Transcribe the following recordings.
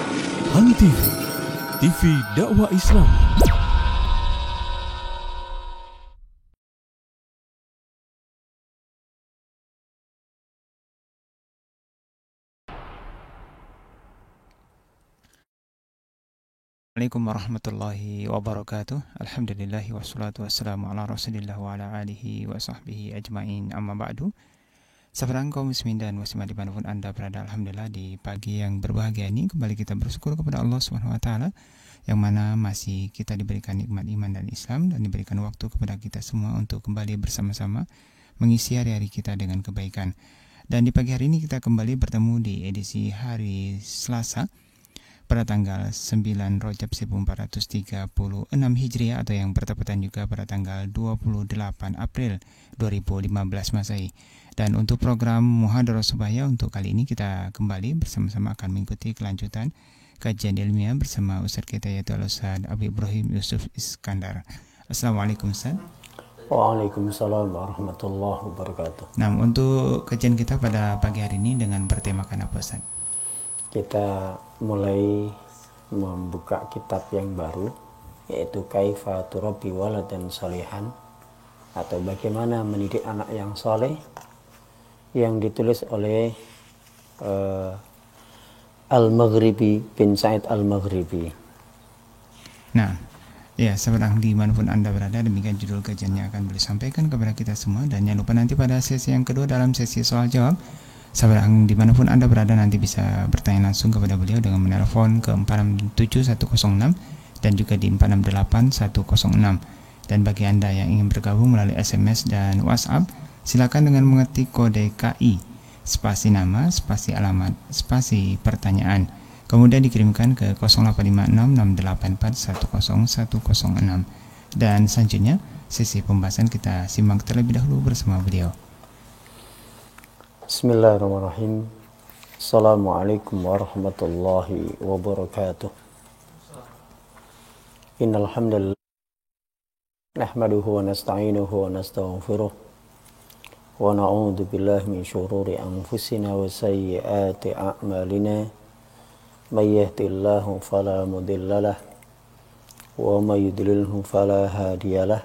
HAN TV, TV dakwah Islam. Assalamualaikum warahmatullahi wabarakatuh. Alhamdulillahi wassalatu wassalamu ala rasulillah wa ala alihi wa sahbihi ajma'in, amma ba'du. Sahabat kaum muslimin dan muslimat dimanapun Anda berada, alhamdulillah di pagi yang berbahagia ini kembali kita bersyukur kepada Allah Subhanahu wa taala yang mana masih kita diberikan nikmat iman dan Islam dan diberikan waktu kepada kita semua untuk kembali bersama-sama mengisi hari-hari kita dengan kebaikan. Dan di pagi hari ini kita kembali bertemu di edisi hari Selasa pada tanggal 9 Rajab 1436 Hijriah atau yang bertepatan juga pada tanggal 28 April 2015 Masehi. Dan untuk program Muhadharah Subahiyah untuk kali ini kita kembali bersama-sama akan mengikuti kelanjutan kajian ilmiah bersama Ustaz kita yaitu Al-Ustaz Abi Ibrahim Yusuf Iskandar. Assalamualaikum Ustaz. Waalaikumsalam warahmatullahi wabarakatuh. Nah, untuk kajian kita pada pagi hari ini dengan bertemakan apa Ustaz? Kita mulai membuka kitab yang baru, yaitu Kaifa Turabbi Waladan Shalihan, atau bagaimana mendidik anak yang soleh, yang ditulis oleh Al-Maghribi bin Sa'id Al-Maghribi. Nah, ya, sebenarnya dimanapun Anda berada, demikian judul kajian yang akan beliau sampaikan kepada kita semua. Dan jangan lupa nanti pada sesi yang kedua dalam sesi soal jawab, sahabat dimanapun Anda berada nanti bisa bertanya langsung kepada beliau dengan menelpon ke 467106 dan juga di 468106. Dan bagi Anda yang ingin bergabung melalui SMS dan WhatsApp, silakan dengan mengetik kode KI spasi nama, spasi alamat, spasi pertanyaan, kemudian dikirimkan ke 085668410106. Dan selanjutnya sesi pembahasan kita simak terlebih dahulu bersama beliau. Bismillahirrahmanirrahim. Assalamualaikum warahmatullahi wabarakatuh. Innal hamdalillah nahmaduhu wa nasta'inuhu wa nastaghfiruh wa na'udzu billahi min shururi anfusina wa sayyiati a'malina. May yahdihillahu fala mudhillalah wa may yudlilhu fala hadiyalah.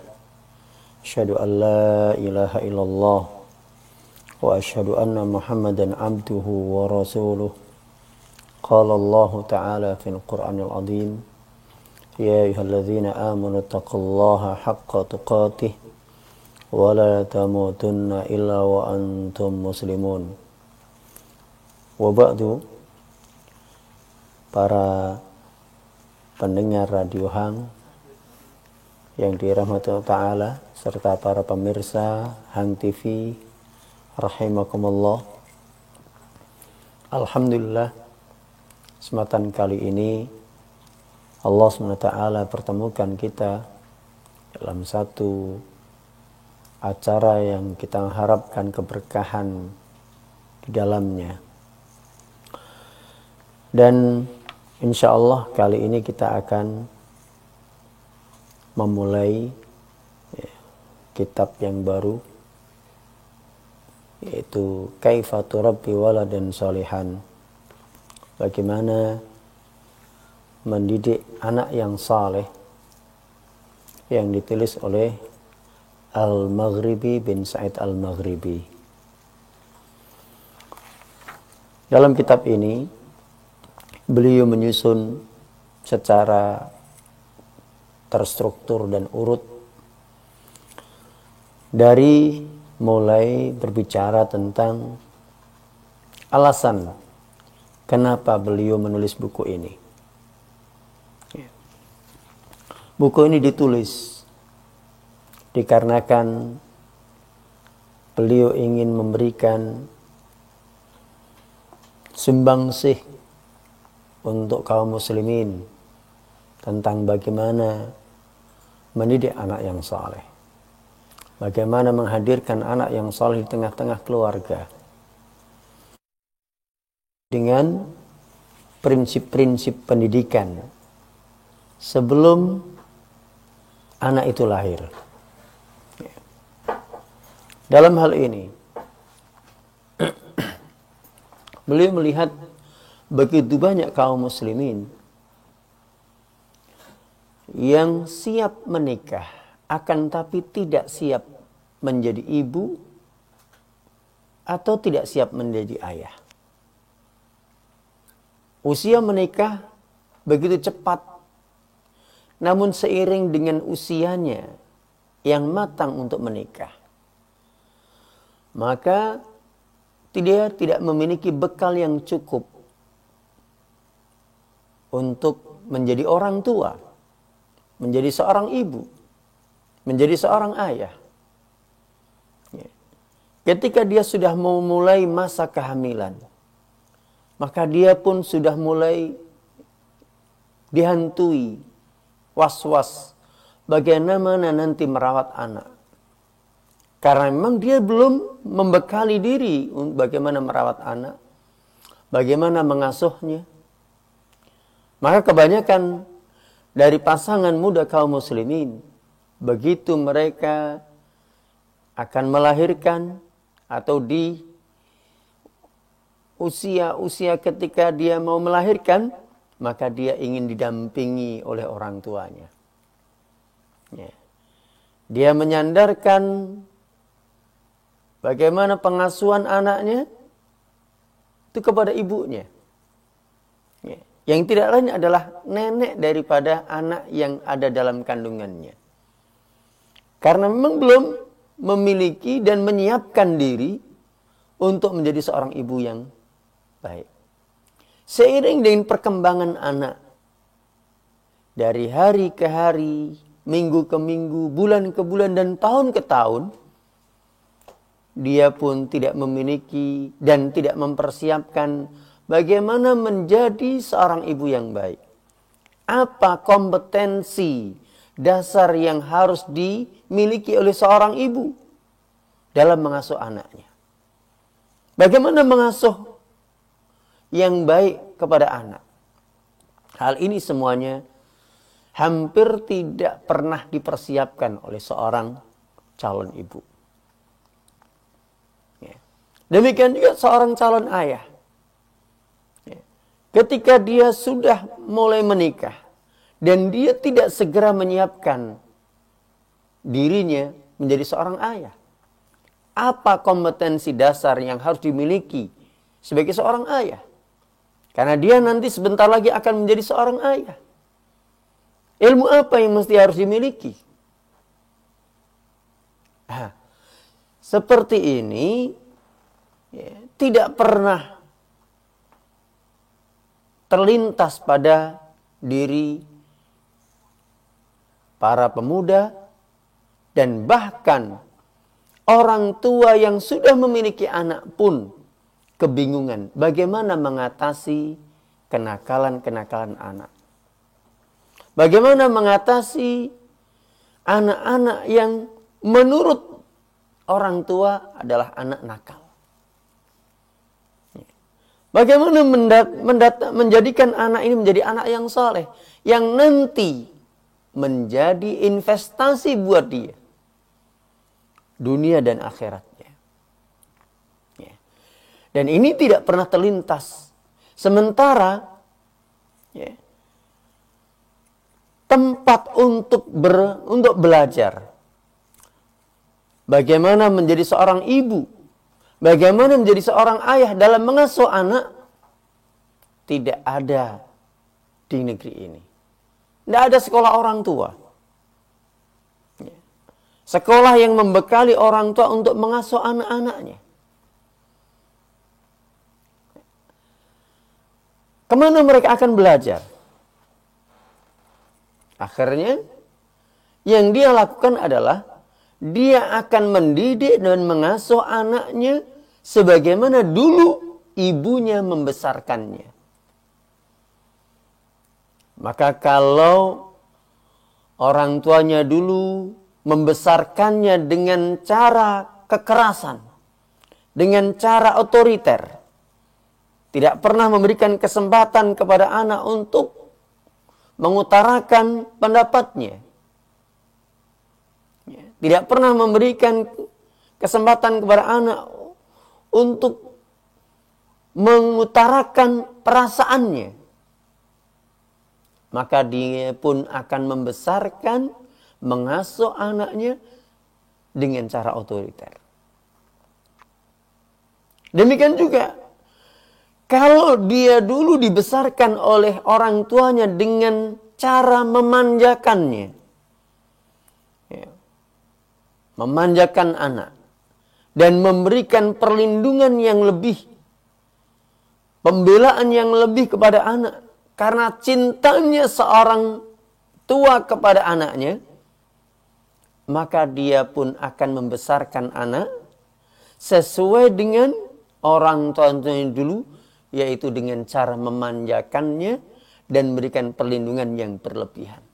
Asyhadu an la ilaha illallah wa asyhadu anna Muhammadan abduhu wa rasuluh. Qala Allah ta'ala fil Qur'anil azim, ya ayyuhalladzina amanu taqullaha haqqa tuqatih wa la tamutunna illa wa antum muslimun. Wa ba'du, para pendengar Radio Hang yang dirahmati Allah Ta'ala serta para pemirsa Hang TV rahimakumullah. Alhamdulillah, kesempatan kali ini Allah SWT pertemukan kita dalam satu acara yang kita harapkan keberkahan di dalamnya. Dan insya Allah kali ini kita akan memulai kitab yang baru, yaitu Kaifa Turabbi Waladan Shalihan, bagaimana mendidik anak yang saleh, yang ditulis oleh Al-Maghribi bin Sa'id Al-Maghribi. Dalam kitab ini beliau menyusun secara terstruktur dan urut dari mulai berbicara tentang alasan kenapa beliau menulis buku ini. Buku ini ditulis dikarenakan beliau ingin memberikan sumbangsih untuk kaum muslimin tentang bagaimana mendidik anak yang saleh. Bagaimana menghadirkan anak yang saleh di tengah-tengah keluarga dengan prinsip-prinsip pendidikan sebelum anak itu lahir. Dalam hal ini beliau melihat begitu banyak kaum muslimin yang siap menikah, akan tapi tidak siap menjadi ibu atau tidak siap menjadi ayah. Usia menikah begitu cepat, namun seiring dengan usianya yang matang untuk menikah, maka dia tidak memiliki bekal yang cukup untuk menjadi orang tua, menjadi seorang ibu, menjadi seorang ayah. Ketika dia sudah memulai masa kehamilan, maka dia pun sudah mulai dihantui was-was bagaimana nanti merawat anak. Karena memang dia belum membekali diri untuk bagaimana merawat anak, bagaimana mengasuhnya. Maka kebanyakan dari pasangan muda kaum muslimin, begitu mereka akan melahirkan atau di usia ketika dia mau melahirkan, maka dia ingin didampingi oleh orang tuanya. Dia menyandarkan bagaimana pengasuhan anaknya itu kepada ibunya. Yang tidak lain adalah nenek daripada anak yang ada dalam kandungannya. Karena memang belum memiliki dan menyiapkan diri untuk menjadi seorang ibu yang baik. Seiring dengan perkembangan anak, dari hari ke hari, minggu ke minggu, bulan ke bulan, dan tahun ke tahun, dia pun tidak memiliki dan tidak mempersiapkan bagaimana menjadi seorang ibu yang baik. Apa kompetensi dasar yang harus dimiliki oleh seorang ibu dalam mengasuh anaknya? Bagaimana mengasuh yang baik kepada anak? Hal ini semuanya hampir tidak pernah dipersiapkan oleh seorang calon ibu. Demikian juga seorang calon ayah. Ketika dia sudah mulai menikah dan dia tidak segera menyiapkan dirinya menjadi seorang ayah, apa kompetensi dasar yang harus dimiliki sebagai seorang ayah? Karena dia nanti sebentar lagi akan menjadi seorang ayah. Ilmu apa yang mesti harus dimiliki? Seperti ini tidak pernah terlintas pada diri para pemuda dan bahkan orang tua yang sudah memiliki anak pun kebingungan bagaimana mengatasi kenakalan-kenakalan anak. Bagaimana mengatasi anak-anak yang menurut orang tua adalah anak nakal. Bagaimana menjadikan anak ini menjadi anak yang saleh, yang nanti menjadi investasi buat dia, dunia dan akhiratnya. Dan ini tidak pernah terlintas. Sementara tempat untuk belajar bagaimana menjadi seorang ibu, bagaimana menjadi seorang ayah dalam mengasuh anak, tidak ada di negeri ini. Tidak ada sekolah orang tua. Sekolah yang membekali orang tua untuk mengasuh anak-anaknya. Kemana mereka akan belajar? Akhirnya, yang dia lakukan adalah dia akan mendidik dan mengasuh anaknya sebagaimana dulu ibunya membesarkannya. Maka kalau orang tuanya dulu membesarkannya dengan cara kekerasan, dengan cara otoriter, tidak pernah memberikan kesempatan kepada anak untuk mengutarakan pendapatnya, tidak pernah memberikan kesempatan kepada anak untuk mengutarakan perasaannya, maka dia pun akan membesarkan, mengasuh anaknya dengan cara otoriter. Demikian juga, kalau dia dulu dibesarkan oleh orang tuanya dengan cara memanjakannya, ya, memanjakan anak, dan memberikan perlindungan yang lebih, pembelaan yang lebih kepada anak, karena cintanya seorang tua kepada anaknya, maka dia pun akan membesarkan anak sesuai dengan orang tuanya dulu, yaitu dengan cara memanjakannya dan memberikan perlindungan yang berlebihan.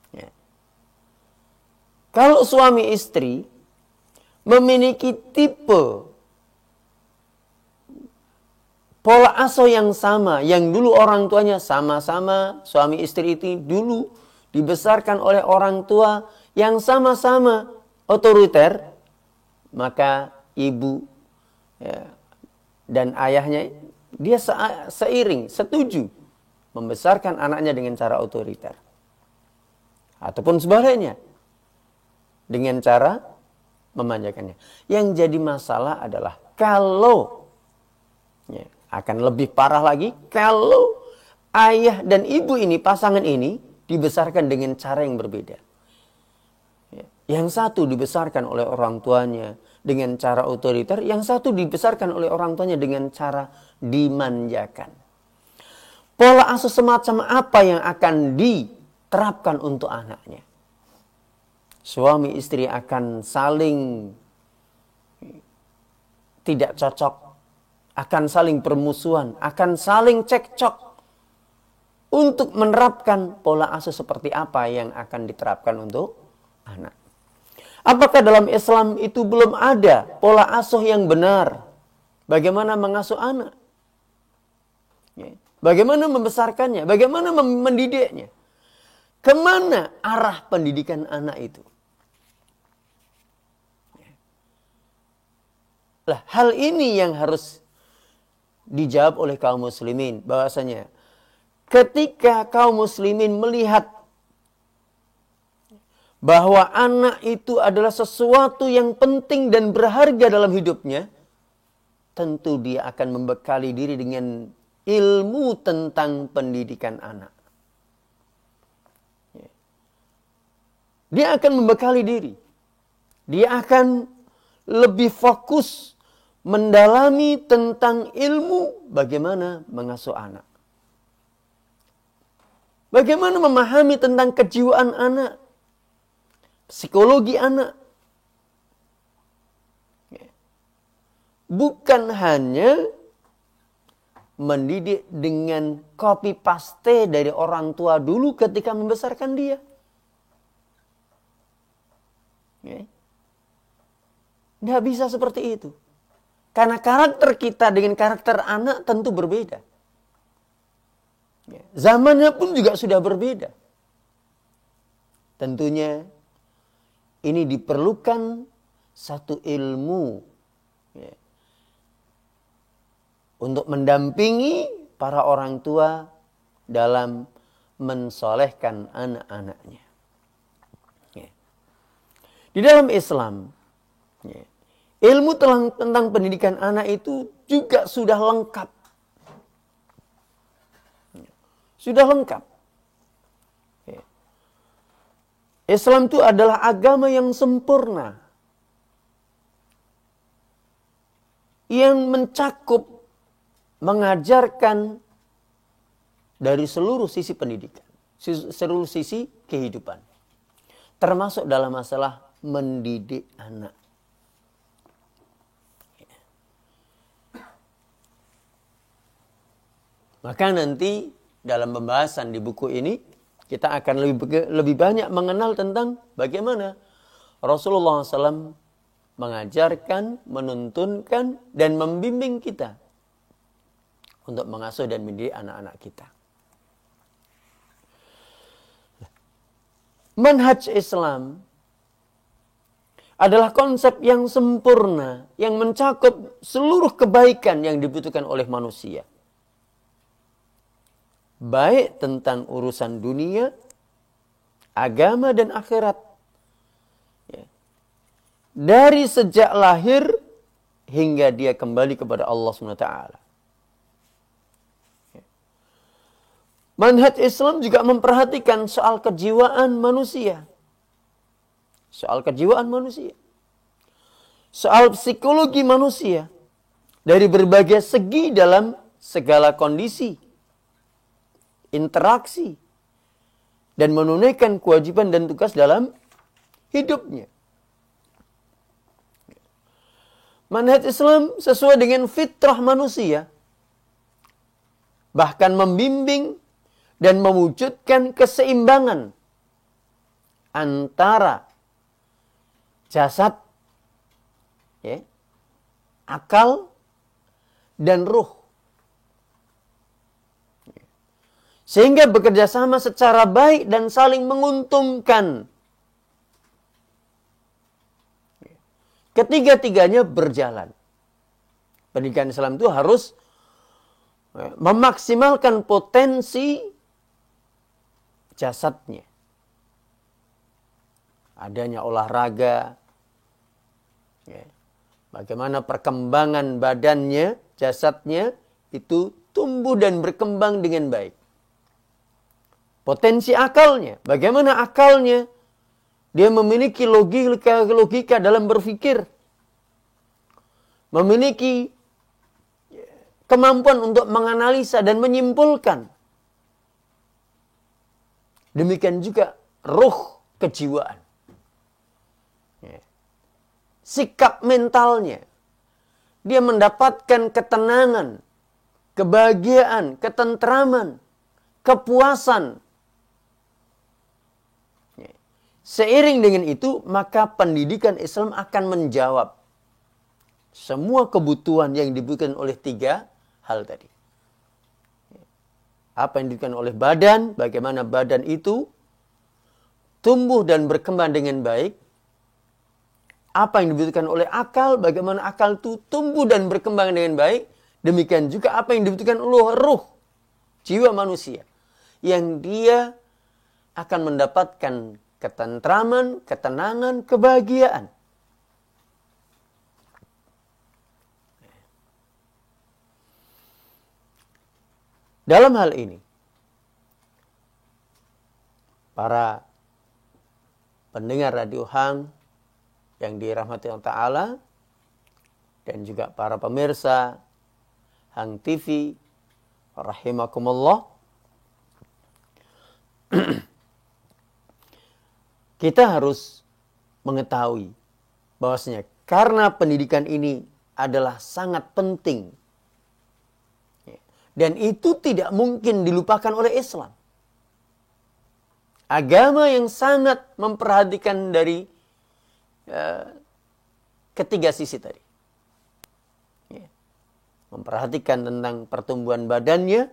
Ya. Kalau suami istri memiliki tipe pola asuh yang sama, yang dulu orang tuanya sama-sama, suami istri itu dulu dibesarkan oleh orang tua yang sama-sama otoriter, maka ibu, ya, dan ayahnya dia seiring, setuju membesarkan anaknya dengan cara otoriter. Ataupun sebaliknya, dengan cara memanjakannya. Yang jadi masalah adalah kalau, ya, akan lebih parah lagi kalau ayah dan ibu ini, pasangan ini dibesarkan dengan cara yang berbeda. Ya. Yang satu dibesarkan oleh orang tuanya dengan cara otoriter, yang satu dibesarkan oleh orang tuanya dengan cara dimanjakan. Pola asuh semacam apa yang akan diterapkan untuk anaknya? Suami istri akan saling tidak cocok, akan saling bermusuhan, akan saling cekcok untuk menerapkan pola asuh seperti apa yang akan diterapkan untuk anak. Apakah dalam Islam itu belum ada pola asuh yang benar? Bagaimana mengasuh anak? Bagaimana membesarkannya? Bagaimana mendidiknya? Kemana arah pendidikan anak itu? Lah, hal ini yang harus dijawab oleh kaum muslimin. Bahwasanya ketika kaum muslimin melihat bahwa anak itu adalah sesuatu yang penting dan berharga dalam hidupnya, tentu dia akan membekali diri dengan ilmu tentang pendidikan anak. Dia akan membekali diri. Dia akan lebih fokus mendalami tentang ilmu bagaimana mengasuh anak. Bagaimana memahami tentang kejiwaan anak, psikologi anak. Bukan hanya mendidik dengan copy paste dari orang tua dulu ketika membesarkan dia. Tidak bisa seperti itu. Karena karakter kita dengan karakter anak tentu berbeda. Zamannya pun juga sudah berbeda. Tentunya ini diperlukan satu ilmu, ya, untuk mendampingi para orang tua dalam mensolehkan anak-anaknya. Ya. Di dalam Islam, ya, ilmu tentang pendidikan anak itu juga sudah lengkap. Sudah lengkap. Islam itu adalah agama yang sempurna. Yang mencakup, mengajarkan dari seluruh sisi pendidikan. Seluruh sisi kehidupan. Termasuk dalam masalah mendidik anak. Maka nanti dalam pembahasan di buku ini, kita akan lebih banyak mengenal tentang bagaimana Rasulullah SAW mengajarkan, menuntunkan, dan membimbing kita untuk mengasuh dan mendidik anak-anak kita. Manhaj Islam adalah konsep yang sempurna, yang mencakup seluruh kebaikan yang dibutuhkan oleh manusia. Baik tentang urusan dunia, agama dan akhirat. Ya. Dari sejak lahir hingga dia kembali kepada Allah SWT. Ya. Manhaj Islam juga memperhatikan soal kejiwaan manusia. Soal kejiwaan manusia. Soal psikologi manusia. Dari berbagai segi dalam segala kondisi. Interaksi. Dan menunaikan kewajiban dan tugas dalam hidupnya. Manhaj Islam sesuai dengan fitrah manusia. Bahkan membimbing dan mewujudkan keseimbangan antara jasad, ya, akal, dan ruh. Sehingga bekerja sama secara baik dan saling menguntungkan. Ketiga-tiganya berjalan. Pendidikan Islam itu harus memaksimalkan potensi jasadnya. Adanya olahraga, ya. Bagaimana perkembangan badannya, jasadnya, itu tumbuh dan berkembang dengan baik. Potensi akalnya, bagaimana akalnya, dia memiliki logika dalam berpikir. Memiliki kemampuan untuk menganalisa dan menyimpulkan. Demikian juga ruh, kejiwaan. Sikap mentalnya. Dia mendapatkan ketenangan, kebahagiaan, ketentraman, kepuasan. Seiring dengan itu, maka pendidikan Islam akan menjawab semua kebutuhan yang dibutuhkan oleh tiga hal tadi. Apa yang dibutuhkan oleh badan, bagaimana badan itu tumbuh dan berkembang dengan baik. Apa yang dibutuhkan oleh akal, bagaimana akal itu tumbuh dan berkembang dengan baik. Demikian juga apa yang dibutuhkan oleh ruh, jiwa manusia. Yang dia akan mendapatkan ketentraman, ketenangan, kebahagiaan. Dalam hal ini, para pendengar Radio Hang yang dirahmati Allah Ta'ala, dan juga para pemirsa Hang TV, rahimakumullah, kita harus mengetahui bahwasanya karena pendidikan ini adalah sangat penting, dan itu tidak mungkin dilupakan oleh Islam. Agama yang sangat memperhatikan dari ketiga sisi tadi. Memperhatikan tentang pertumbuhan badannya,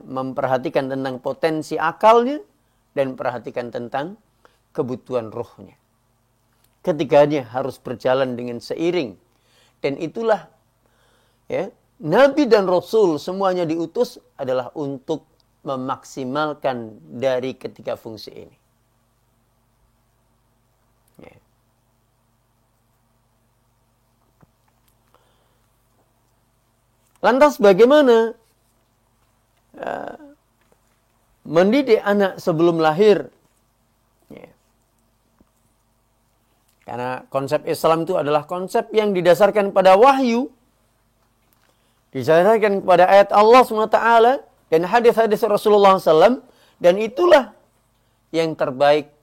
memperhatikan tentang potensi akalnya, dan memperhatikan tentang kebutuhan ruhnya. Ketiganya harus berjalan dengan seiring. Dan itulah Nabi dan Rasul semuanya diutus adalah untuk memaksimalkan dari ketiga fungsi ini. Lantas bagaimana mendidik anak sebelum lahir? Karena konsep Islam itu adalah konsep yang didasarkan pada wahyu, didasarkan kepada ayat Allah SWT dan hadis-hadis Rasulullah SAW, dan itulah yang terbaik,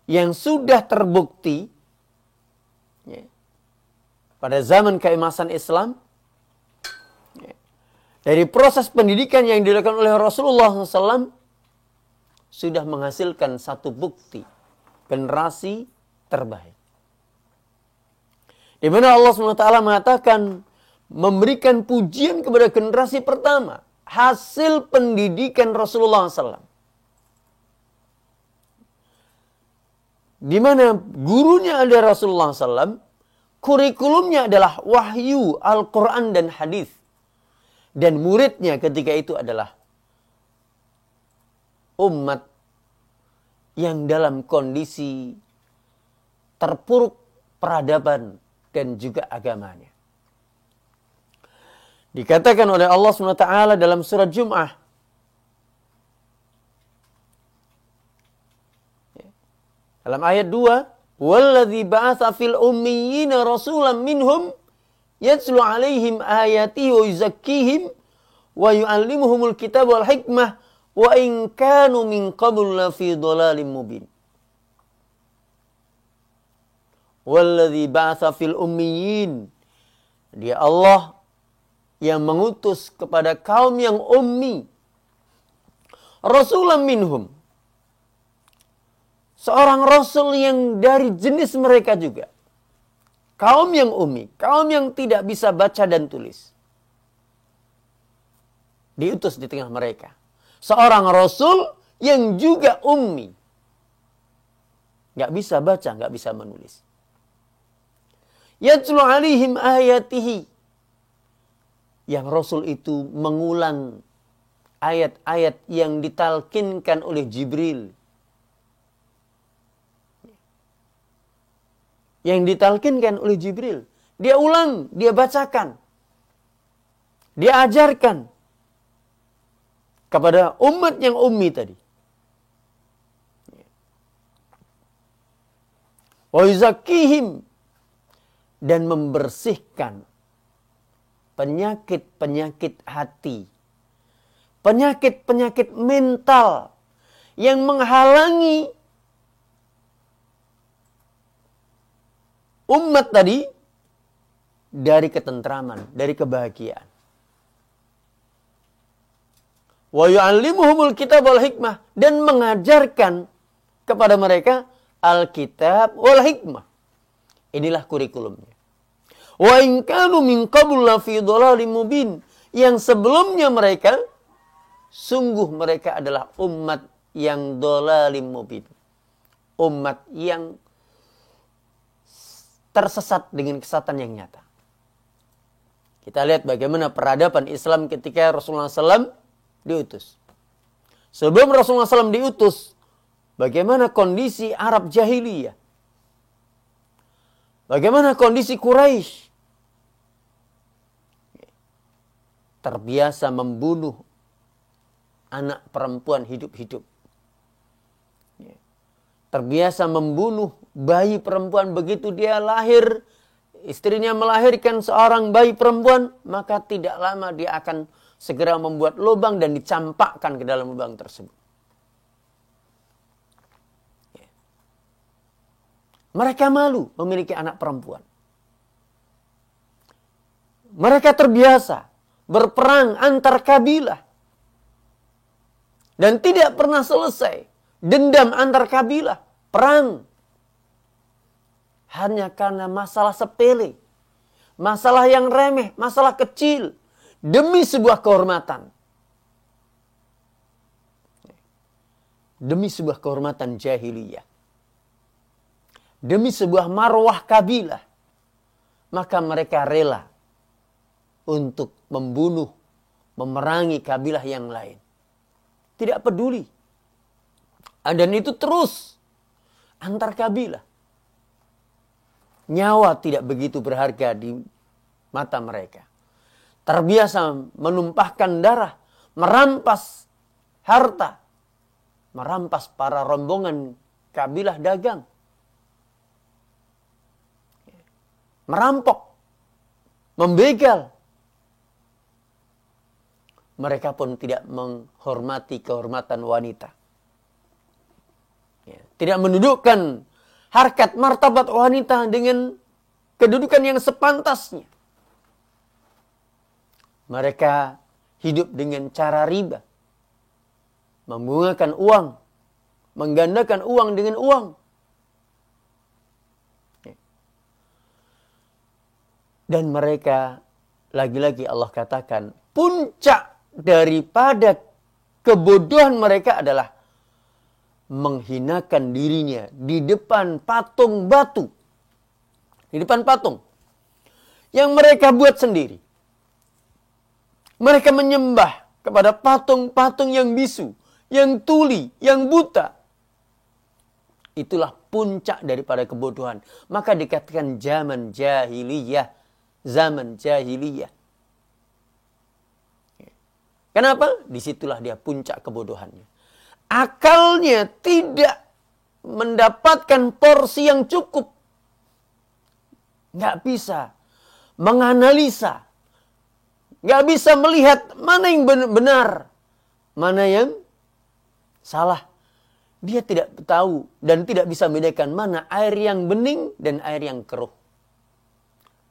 yang sudah terbukti pada zaman keemasan Islam. Dari proses pendidikan yang dilakukan oleh Rasulullah SAW sudah menghasilkan satu bukti generasi terbaik. Di mana Allah SWT mengatakan memberikan pujian kepada generasi pertama, hasil pendidikan Rasulullah SAW. di mana gurunya adalah Rasulullah SAW, kurikulumnya adalah wahyu, Al-Quran dan hadis. Dan muridnya ketika itu adalah umat yang dalam kondisi terpuruk peradaban dan juga agamanya. Dikatakan oleh Allah SWT dalam surat Jum'ah, dalam ayat 2, "Walladzi ba'atsa fil ummiyina rasulan minhum yatslu 'alaihim ayatihi wa yuzakkihim wa yu'allimuhumul kitaba wal hikmah wa in kanu min qablu lafi dhalalim mubin." Walladzi ba'atsa fil ummiyin. Dia Allah yang mengutus kepada kaum yang ummi rasulan minhum. Seorang rasul yang dari jenis mereka juga. Kaum yang ummi, kaum yang tidak bisa baca dan tulis. Diutus di tengah mereka. Seorang rasul yang juga ummi. Nggak bisa baca, nggak bisa menulis. Yatlu alaihim ayatihi. Yang rasul itu mengulang ayat-ayat yang ditalkinkan oleh Jibril. Yang ditalkinkan oleh Jibril. Dia ulang, dia bacakan. Dia ajarkan kepada umat yang ummi tadi. Wa yuzakkihim, dan membersihkan penyakit-penyakit hati. Penyakit-penyakit mental yang menghalangi umat tadi dari ketentraman, dari kebahagiaan. Wa yu'allimuhumul kitab wal hikmah, dan mengajarkan kepada mereka Alkitab wal hikmah. Inilah kurikulumnya. Wa in kanu min qablu lafi dhalalim mubin. Yang sebelumnya mereka, sungguh mereka adalah umat yang dhalalim mubin. Umat yang tersesat dengan kesesatan yang nyata. Kita lihat bagaimana peradaban Islam ketika Rasulullah SAW diutus. Sebelum Rasulullah SAW diutus, bagaimana kondisi Arab jahiliyah? Bagaimana kondisi Quraisy? Terbiasa membunuh anak perempuan hidup-hidup. Terbiasa membunuh bayi perempuan begitu dia lahir, istrinya melahirkan seorang bayi perempuan, maka tidak lama dia akan segera membuat lubang dan dicampakkan ke dalam lubang tersebut. Mereka malu memiliki anak perempuan. Mereka terbiasa berperang antar kabilah. Dan tidak pernah selesai dendam antar kabilah. Perang. Hanya karena masalah sepele. Masalah yang remeh. Masalah kecil. Demi sebuah kehormatan. Demi sebuah kehormatan jahiliyah. Demi sebuah marwah kabilah. Maka mereka rela untuk membunuh, memerangi kabilah yang lain. Tidak peduli. Dan itu terus antar kabilah. Nyawa tidak begitu berharga di mata mereka. Terbiasa menumpahkan darah, merampas harta, merampas para rombongan kabilah dagang. Merampok, membegal. Mereka pun tidak menghormati kehormatan wanita. Tidak mendudukkan harkat martabat wanita dengan kedudukan yang sepantasnya. Mereka hidup dengan cara riba. Membungakan uang. Menggandakan uang dengan uang. Dan mereka, lagi-lagi Allah katakan, puncak daripada kebodohan mereka adalah menghinakan dirinya di depan patung batu. Di depan patung yang mereka buat sendiri. Mereka menyembah kepada patung-patung yang bisu, yang tuli, yang buta. Itulah puncak daripada kebodohan. Maka dikatakan zaman jahiliyah. Zaman jahiliyah. Kenapa? Disitulah dia puncak kebodohannya. Akalnya tidak mendapatkan porsi yang cukup. Nggak bisa menganalisa. Nggak bisa melihat mana yang benar, mana yang salah. Dia tidak tahu dan tidak bisa membedakan mana air yang bening dan air yang keruh.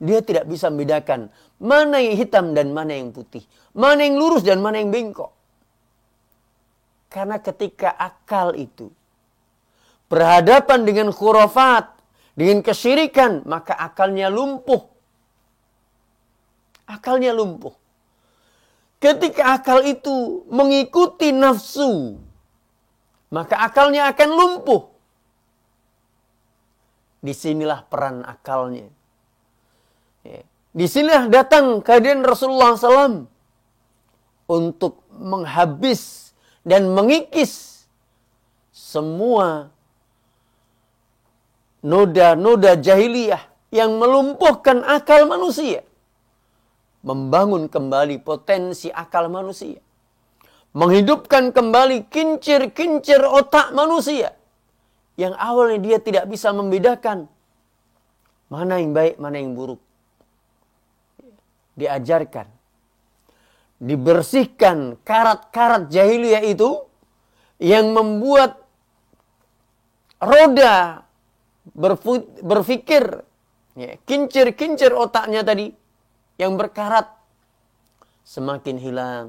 Dia tidak bisa membedakan mana yang hitam dan mana yang putih. Mana yang lurus dan mana yang bengkok. Karena ketika akal itu berhadapan dengan khurafat, dengan kesyirikan, maka akalnya lumpuh. Akalnya lumpuh. Ketika akal itu mengikuti nafsu, maka akalnya akan lumpuh. Disinilah peran akalnya. Disinilah datang kehadiran Rasulullah SAW untuk menghabis dan mengikis semua noda-noda jahiliyah yang melumpuhkan akal manusia. Membangun kembali potensi akal manusia. Menghidupkan kembali kincir-kincir otak manusia. Yang awalnya dia tidak bisa membedakan mana yang baik, mana yang buruk. Diajarkan. Dibersihkan karat-karat jahiliyah itu yang membuat roda berpikir, kincir-kincir otaknya tadi yang berkarat semakin hilang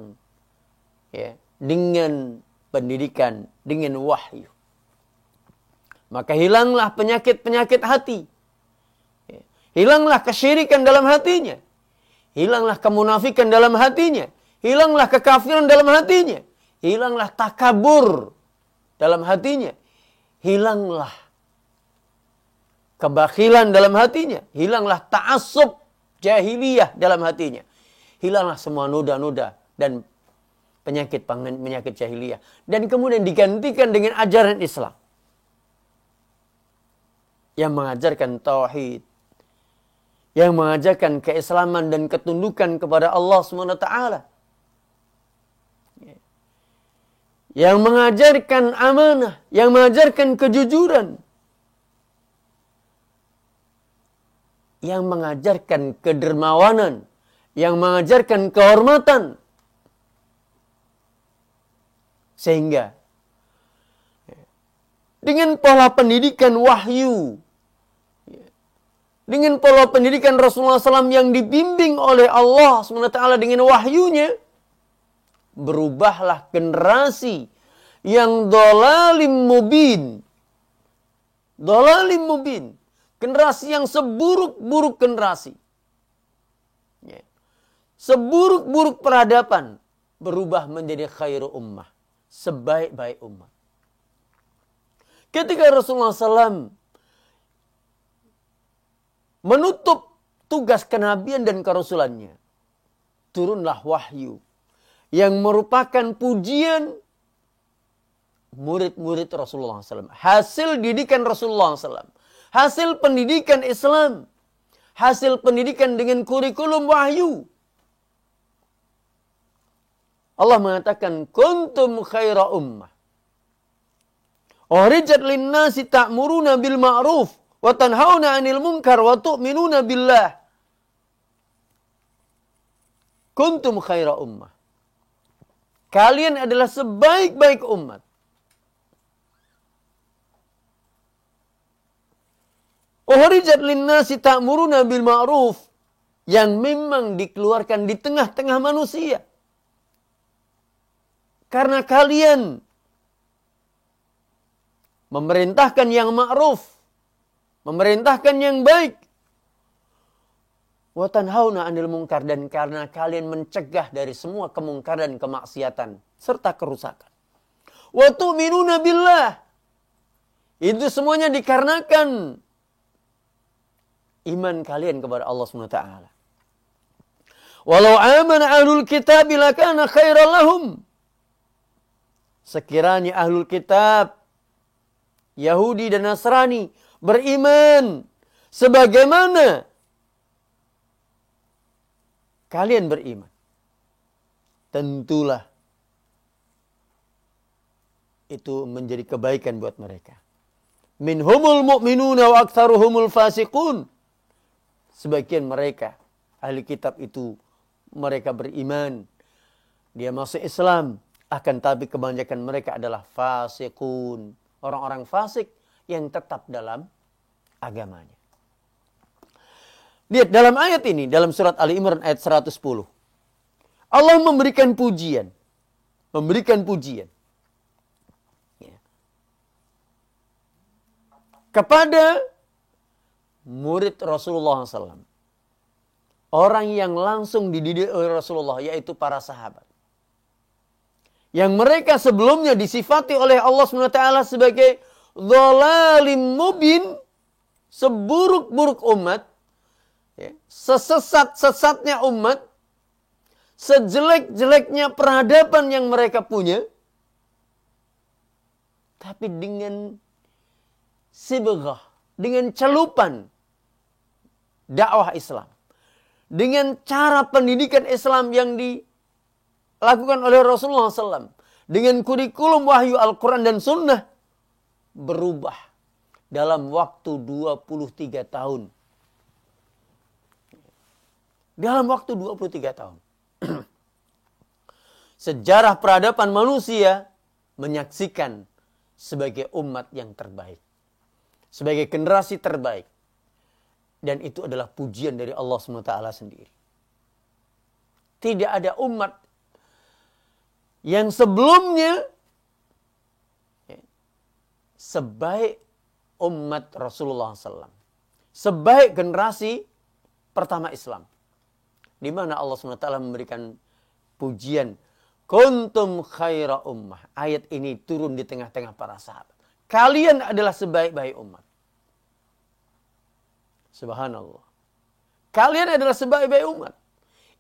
dengan pendidikan, dengan wahyu. Maka hilanglah penyakit-penyakit hati. Hilanglah kesyirikan dalam hatinya. Hilanglah kemunafikan dalam hatinya. Hilanglah kekafiran dalam hatinya. Hilanglah takabur dalam hatinya. Hilanglah kebakhilan dalam hatinya. Hilanglah ta'assub jahiliyah dalam hatinya. Hilanglah semua noda-noda dan penyakit jahiliyah. Dan kemudian digantikan dengan ajaran Islam. Yang mengajarkan tauhid. Yang mengajarkan keislaman dan ketundukan kepada Allah SWT. Yang mengajarkan amanah. Yang mengajarkan kejujuran. Yang mengajarkan kedermawanan. Yang mengajarkan kehormatan. Sehingga dengan pola pendidikan wahyu, dengan pola pendidikan Rasulullah SAW yang dibimbing oleh Allah SWT dengan wahyunya, berubahlah generasi yang dolalim mubin. Dolalim mubin. Generasi yang seburuk-buruk generasi. Seburuk-buruk peradaban berubah menjadi khairu ummah. Sebaik-baik umat. Ketika Rasulullah SAW menutup tugas kenabian dan kerasulannya, turunlah wahyu yang merupakan pujian murid-murid Rasulullah SAW. Hasil didikan Rasulullah SAW. Hasil pendidikan Islam. Hasil pendidikan dengan kurikulum wahyu. Allah mengatakan, kuntum khaira ummah. Ukhrijat linnasi ta'muruna bil ma'ruf wa tanhauna 'anil munkar wa tu'minuna billah. Kuntum khaira ummah. Kalian adalah sebaik-baik umat. Ukhrijat linnasi ta'muruna bil ma'ruf, yang memang dikeluarkan di tengah-tengah manusia. Karena kalian memerintahkan yang ma'ruf, memerintahkan yang baik. Wa tanhauna 'anil munkar, dan karena kalian mencegah dari semua kemungkaran, kemaksiatan serta kerusakan. Wa tu'minuna billah, Itu semuanya dikarenakan iman kalian kepada Allah SWT. Walau amana ahlul kitab lakana khairan lahum. Sekiranya ahlul kitab, Yahudi dan Nasrani beriman sebagaimana kalian beriman, tentulah itu menjadi kebaikan buat mereka. Minhumul mu'minuna wa aktsaruhumul fasiqun. Sebagian mereka, ahli kitab itu, mereka beriman, dia masuk Islam, akan tapi kebanyakan mereka adalah fasiqun. Orang-orang fasik yang tetap dalam agamanya. Lihat dalam ayat ini, dalam surat Ali Imran ayat 110. Allah memberikan pujian. Memberikan pujian. Ya. Kepada murid Rasulullah SAW. Orang yang langsung dididik oleh Rasulullah, yaitu para sahabat. Yang mereka sebelumnya disifati oleh Allah SWT sebagai dhalalim mubin, seburuk-buruk umat, ya, sesesat-sesatnya umat, sejelek-jeleknya peradaban yang mereka punya, tapi dengan sibghah, dengan celupan dakwah Islam, dengan cara pendidikan Islam yang dilakukan oleh Rasulullah SAW, dengan kurikulum wahyu Al-Quran dan Sunnah, berubah dalam waktu 23 tahun. Dalam waktu 23 tahun. Sejarah peradaban manusia menyaksikan sebagai umat yang terbaik. Sebagai generasi terbaik. Dan itu adalah pujian dari Allah SWT sendiri. Tidak ada umat yang sebelumnya sebaik umat Rasulullah SAW. Sebaik generasi pertama Islam. Di mana Allah SWT memberikan pujian. Kuntum khaira ummah. Ayat ini turun di tengah-tengah para sahabat. Kalian adalah sebaik-baik umat. Subhanallah. Kalian adalah sebaik-baik umat.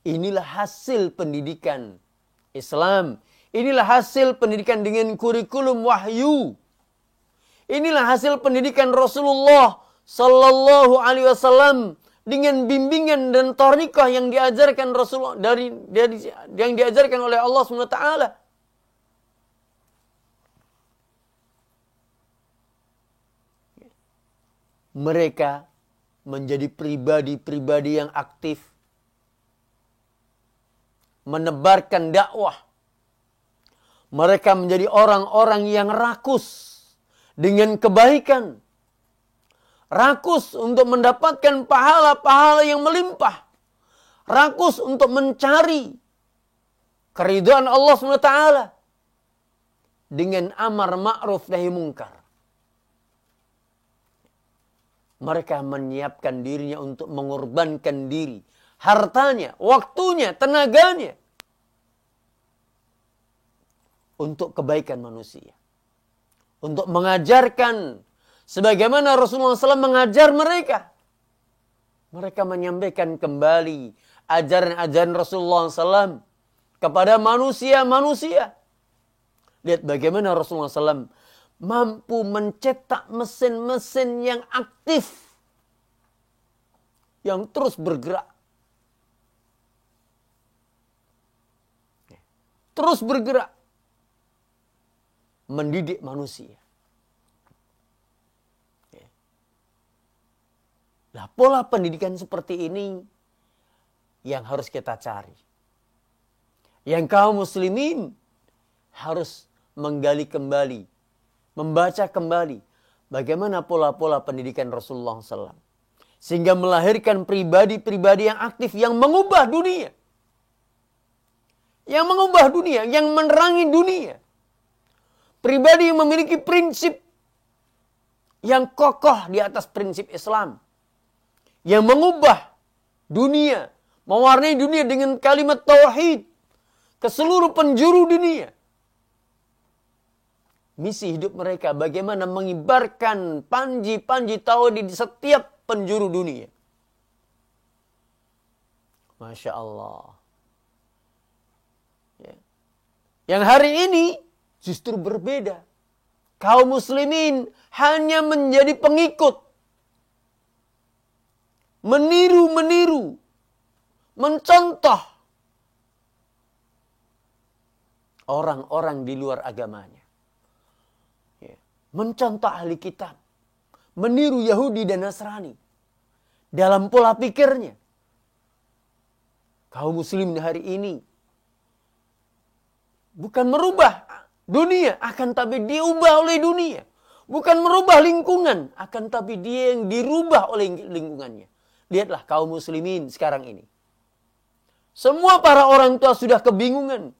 Inilah hasil pendidikan Islam. Inilah hasil pendidikan dengan kurikulum wahyu. Inilah hasil pendidikan Rasulullah Sallallahu Alaihi Wasallam dengan bimbingan dan thariqah yang diajarkan Rasulullah yang diajarkan oleh Allah SWT. Mereka menjadi pribadi-pribadi yang aktif, menebarkan dakwah. Mereka menjadi orang-orang yang rakus dengan kebaikan. Rakus untuk mendapatkan pahala-pahala yang melimpah. Rakus untuk mencari keridhaan Allah SWT dengan amar ma'ruf nahi mungkar. Mereka menyiapkan dirinya untuk mengorbankan diri, hartanya, waktunya, tenaganya untuk kebaikan manusia. Untuk mengajarkan sebagaimana Rasulullah SAW mengajar mereka. Mereka menyampaikan kembali ajaran-ajaran Rasulullah SAW kepada manusia-manusia. Lihat bagaimana Rasulullah SAW mampu mencetak mesin-mesin yang aktif. Yang terus bergerak. Terus bergerak. Mendidik manusia. Nah, pola pendidikan seperti ini yang harus kita cari. Yang kaum muslimin harus menggali kembali, membaca kembali bagaimana pola-pola pendidikan Rasulullah SAW. Sehingga melahirkan pribadi-pribadi yang aktif, yang mengubah dunia. Yang mengubah dunia, yang menerangi dunia. Pribadi yang memiliki prinsip yang kokoh di atas prinsip Islam. Yang mengubah dunia, mewarnai dunia dengan kalimat tauhid ke seluruh penjuru dunia. misi hidup mereka bagaimana mengibarkan panji-panji tauhid di setiap penjuru dunia. Masya Allah. Ya. Yang hari ini justru berbeda. Kaum muslimin hanya menjadi pengikut. Meniru-meniru. Mencontoh orang-orang di luar agamanya. Ya. Mencontoh ahli kitab. Meniru Yahudi dan Nasrani. Dalam pola pikirnya. Kaum muslimin hari ini bukan merubah dunia, akan tapi diubah oleh dunia. Bukan merubah lingkungan, akan tapi dia yang dirubah oleh lingkungannya. Lihatlah kaum muslimin sekarang ini. Semua para orang tua sudah kebingungan.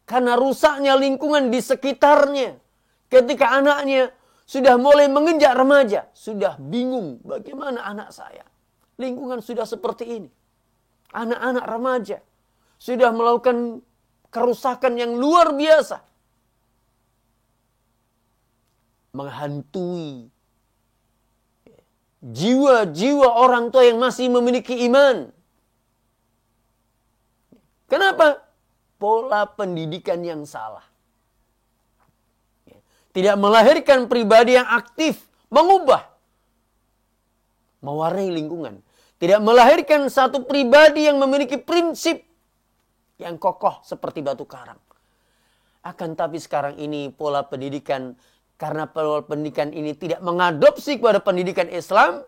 Karena rusaknya lingkungan di sekitarnya. Ketika anaknya sudah mulai menginjak remaja, sudah bingung bagaimana anak saya. Lingkungan sudah seperti ini. Anak-anak remaja sudah melakukan kerusakan yang luar biasa. Menghantui jiwa-jiwa orang tua yang masih memiliki iman. Kenapa? Pola pendidikan yang salah. Tidak melahirkan pribadi yang aktif, mengubah, mewarnai lingkungan. Tidak melahirkan satu pribadi yang memiliki prinsip yang kokoh seperti batu karang. Akan tapi sekarang ini pola pendidikan, karena pola pendidikan ini tidak mengadopsi kepada pendidikan Islam,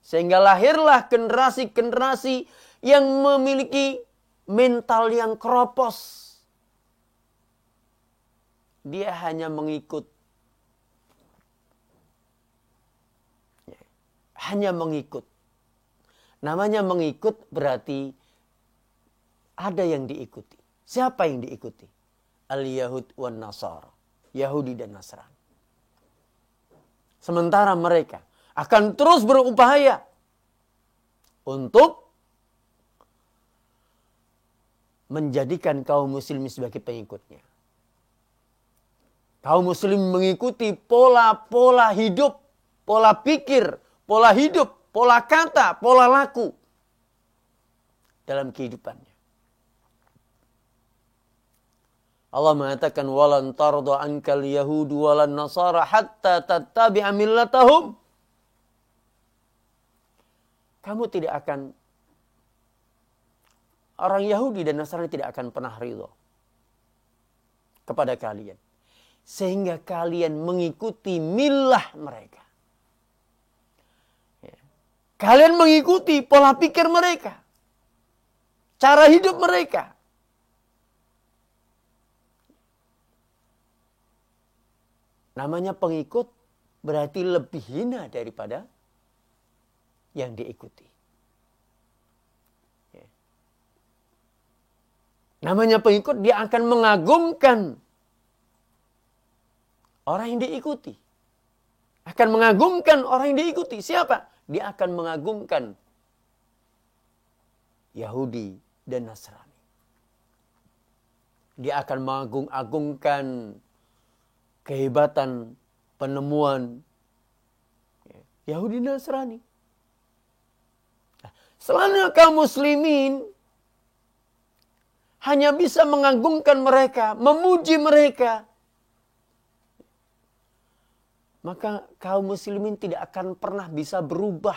sehingga lahirlah generasi-generasi yang memiliki mental yang keropos. Dia hanya mengikut. Hanya mengikut. Namanya mengikut berarti ada yang diikuti. Siapa yang diikuti? Al-Yahud wan Nasara. Yahudi dan Nasrani. Sementara mereka akan terus berupaya untuk menjadikan kaum muslimin sebagai pengikutnya. Kaum muslim mengikuti pola-pola hidup, pola pikir, pola hidup, pola kata, pola laku dalam kehidupannya. Allah mengatakan walan tarda ankal yahudu walan nasara hatta tattabi'a millatahum. Kamu tidak akan, orang Yahudi dan Nasrani tidak akan pernah ridho kepada kalian sehingga kalian mengikuti millah mereka. Kalian mengikuti pola pikir mereka. Cara hidup mereka. Namanya pengikut berarti lebih hina daripada yang diikuti. Namanya pengikut, dia akan mengagungkan orang yang diikuti. Akan mengagungkan orang yang diikuti. Siapa? Dia akan mengagungkan Yahudi dan Nasrani. Dia akan mengagung-agungkan kehebatan penemuan Yahudi dan Nasrani. Selama kaum muslimin hanya bisa mengagungkan mereka, memuji mereka, maka kaum muslimin tidak akan pernah bisa berubah.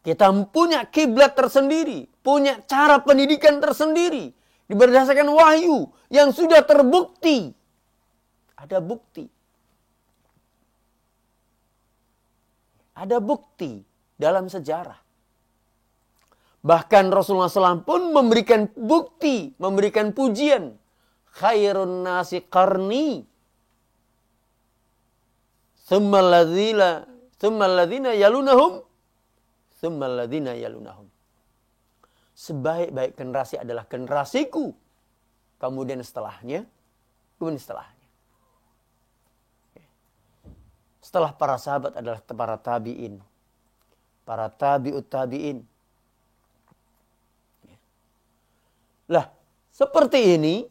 Kita punya kiblat tersendiri, punya cara pendidikan tersendiri, berdasarkan wahyu yang sudah terbukti. Ada bukti. Ada bukti dalam sejarah. Bahkan Rasulullah SAW pun memberikan bukti, memberikan pujian. Khairun nasi qarni. Thumma alladhina yalunahum. Thumma alladhina yalunahum. Sebaik-baik generasi adalah generasiku. Kemudian setelahnya. Kemudian setelahnya. Setelah para sahabat adalah para tabi'in. Para tabi'ut tabi'in. Lah, seperti ini,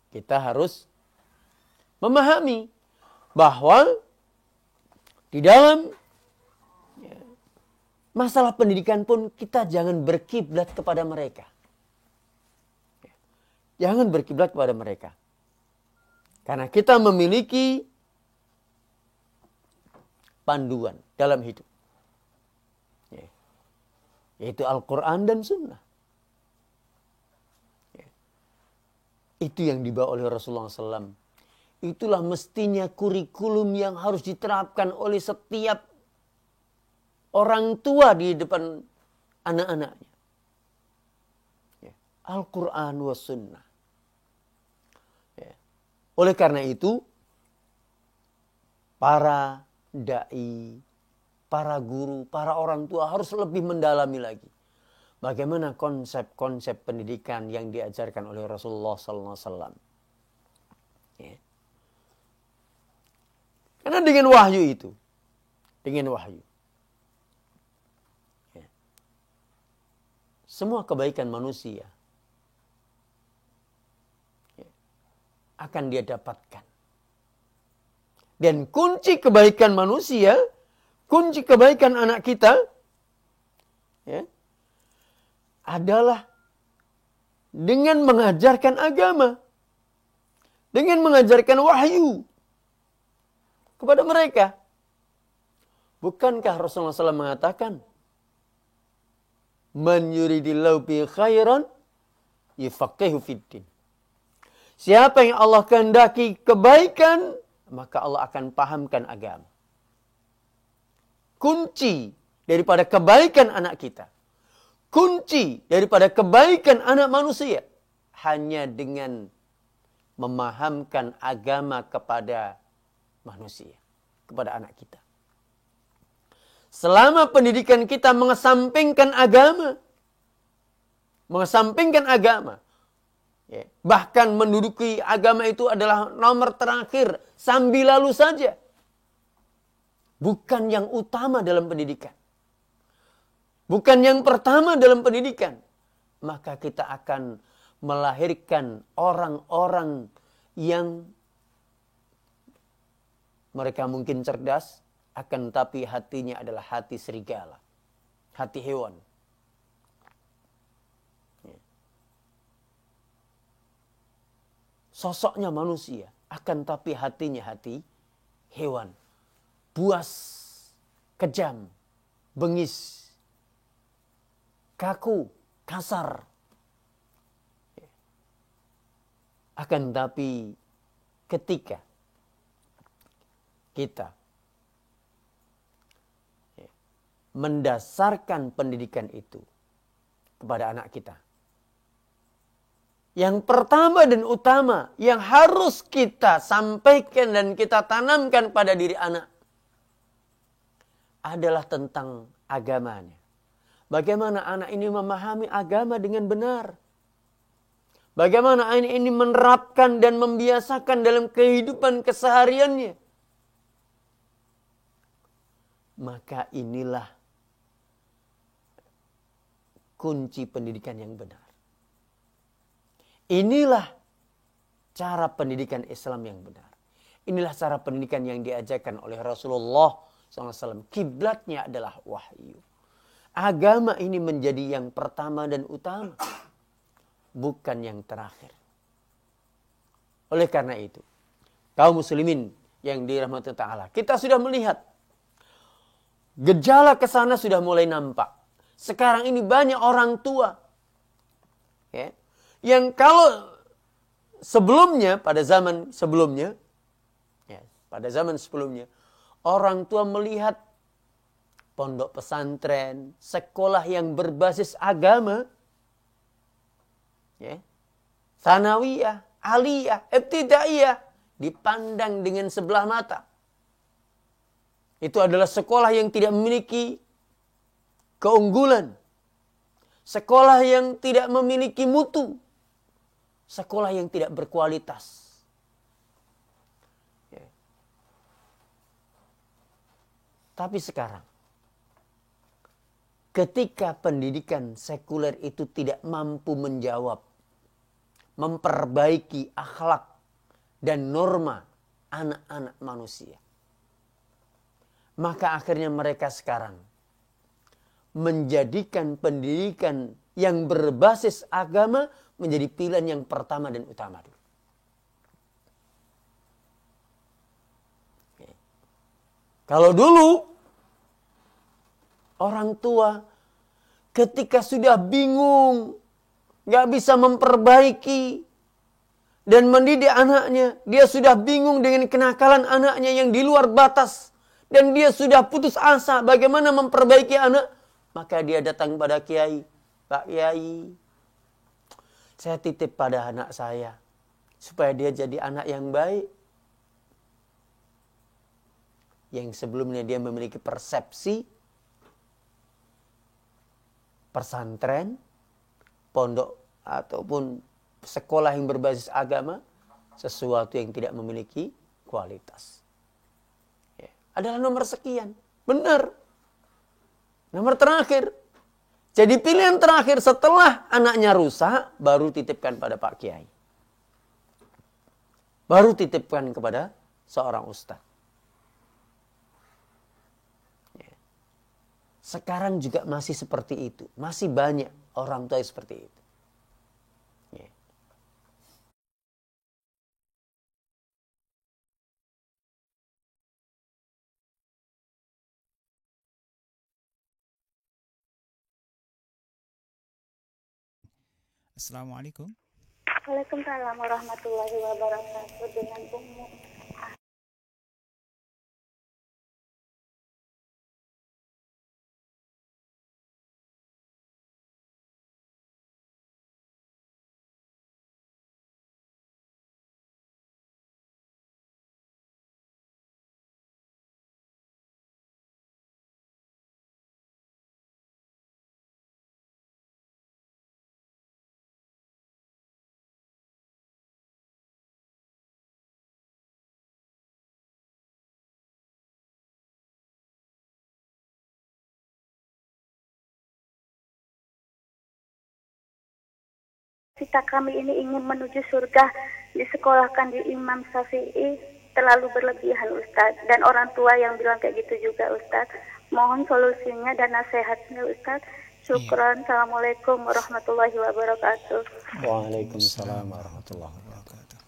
kita harus memahami bahwa di dalam masalah pendidikan pun kita jangan berkiblat kepada mereka. Jangan berkiblat kepada mereka. Karena kita memiliki panduan dalam hidup. Yaitu Al-Quran dan Sunnah. Itu yang dibawa oleh Rasulullah SAW. Itulah mestinya kurikulum yang harus diterapkan oleh setiap orang tua di depan anak-anaknya. Al-Quran wa Sunnah. Oleh karena itu, para da'i, para guru, para orang tua harus lebih mendalami lagi. Bagaimana konsep-konsep pendidikan yang diajarkan oleh Rasulullah SAW. Karena dengan wahyu itu, semua kebaikan manusia akan dia dapatkan. Dan kunci kebaikan manusia, kunci kebaikan anak kita, adalah dengan mengajarkan agama. Dengan mengajarkan wahyu kepada mereka. Bukankah Rasulullah SAW mengatakan, Man yuridillahu bi khairan yufaqihu fiddin. Siapa yang Allah kehendaki kebaikan, maka Allah akan pahamkan agama. Kunci daripada kebaikan anak kita, kunci daripada kebaikan anak manusia, hanya dengan memahamkan agama kepada manusia, kepada anak kita. Selama pendidikan kita mengesampingkan agama, bahkan menduduki agama itu adalah nomor terakhir, sambil lalu saja, bukan yang utama dalam pendidikan, bukan yang pertama dalam pendidikan, maka kita akan melahirkan orang-orang yang mereka mungkin cerdas, akan tapi hatinya adalah hati serigala, hati hewan. Sosoknya manusia, akan tapi hatinya hati hewan. Buas, kejam, bengis, kaku, kasar. Akan tapi ketika kita mendasarkan pendidikan itu kepada anak kita, yang pertama dan utama yang harus kita sampaikan dan kita tanamkan pada diri anak adalah tentang agamanya. Bagaimana anak ini memahami agama dengan benar. Bagaimana anak ini menerapkan dan membiasakan dalam kehidupan kesehariannya. Maka inilah kunci pendidikan yang benar. Inilah cara pendidikan Islam yang benar. Inilah cara pendidikan yang diajarkan oleh Rasulullah SAW. Kiblatnya adalah wahyu. Agama ini menjadi yang pertama dan utama, bukan yang terakhir. Oleh karena itu, kaum muslimin yang dirahmati Allah, kita sudah melihat gejala kesana sudah mulai nampak. Sekarang ini banyak orang tua, yang kalau sebelumnya, pada zaman sebelumnya, orang tua melihat pondok pesantren, sekolah yang berbasis agama, Tsanawiyah, aliyah, ibtidaiyah, dipandang dengan sebelah mata. Itu adalah sekolah yang tidak memiliki keunggulan. Sekolah yang tidak memiliki mutu. Sekolah yang tidak berkualitas. Tapi sekarang, ketika pendidikan sekuler itu tidak mampu menjawab, memperbaiki akhlak dan norma anak-anak manusia, maka akhirnya mereka sekarang menjadikan pendidikan yang berbasis agama menjadi pilihan yang pertama dan utama dulu. Kalau dulu orang tua ketika sudah bingung, gak bisa memperbaiki dan mendidik anaknya, dia sudah bingung dengan kenakalan anaknya yang di luar batas, dan dia sudah putus asa bagaimana memperbaiki anak, maka dia datang pada kiai. Pak Kiai, saya titip pada anak saya supaya dia jadi anak yang baik. Yang sebelumnya dia memiliki persepsi pesantren, pondok ataupun sekolah yang berbasis agama, sesuatu yang tidak memiliki kualitas. Ya, adalah nomor sekian. Benar. Nomor terakhir. Jadi pilihan terakhir setelah anaknya rusak, baru titipkan pada Pak Kiai. Baru titipkan kepada seorang ustaz. Sekarang juga masih seperti itu. Masih banyak orang tua seperti itu. Ya. Assalamualaikum. Waalaikumsalam warahmatullahi wabarakatuh. Dengan Ummu. Kita kami ini ingin menuju surga, disekolahkan di Imam Syafi'i, terlalu berlebihan Ustadz. Dan orang tua yang bilang kayak gitu juga Ustadz. Mohon solusinya dan nasihatnya Ustadz. Syukran. Assalamualaikum warahmatullahi wabarakatuh. Waalaikumsalam warahmatullahi wabarakatuh.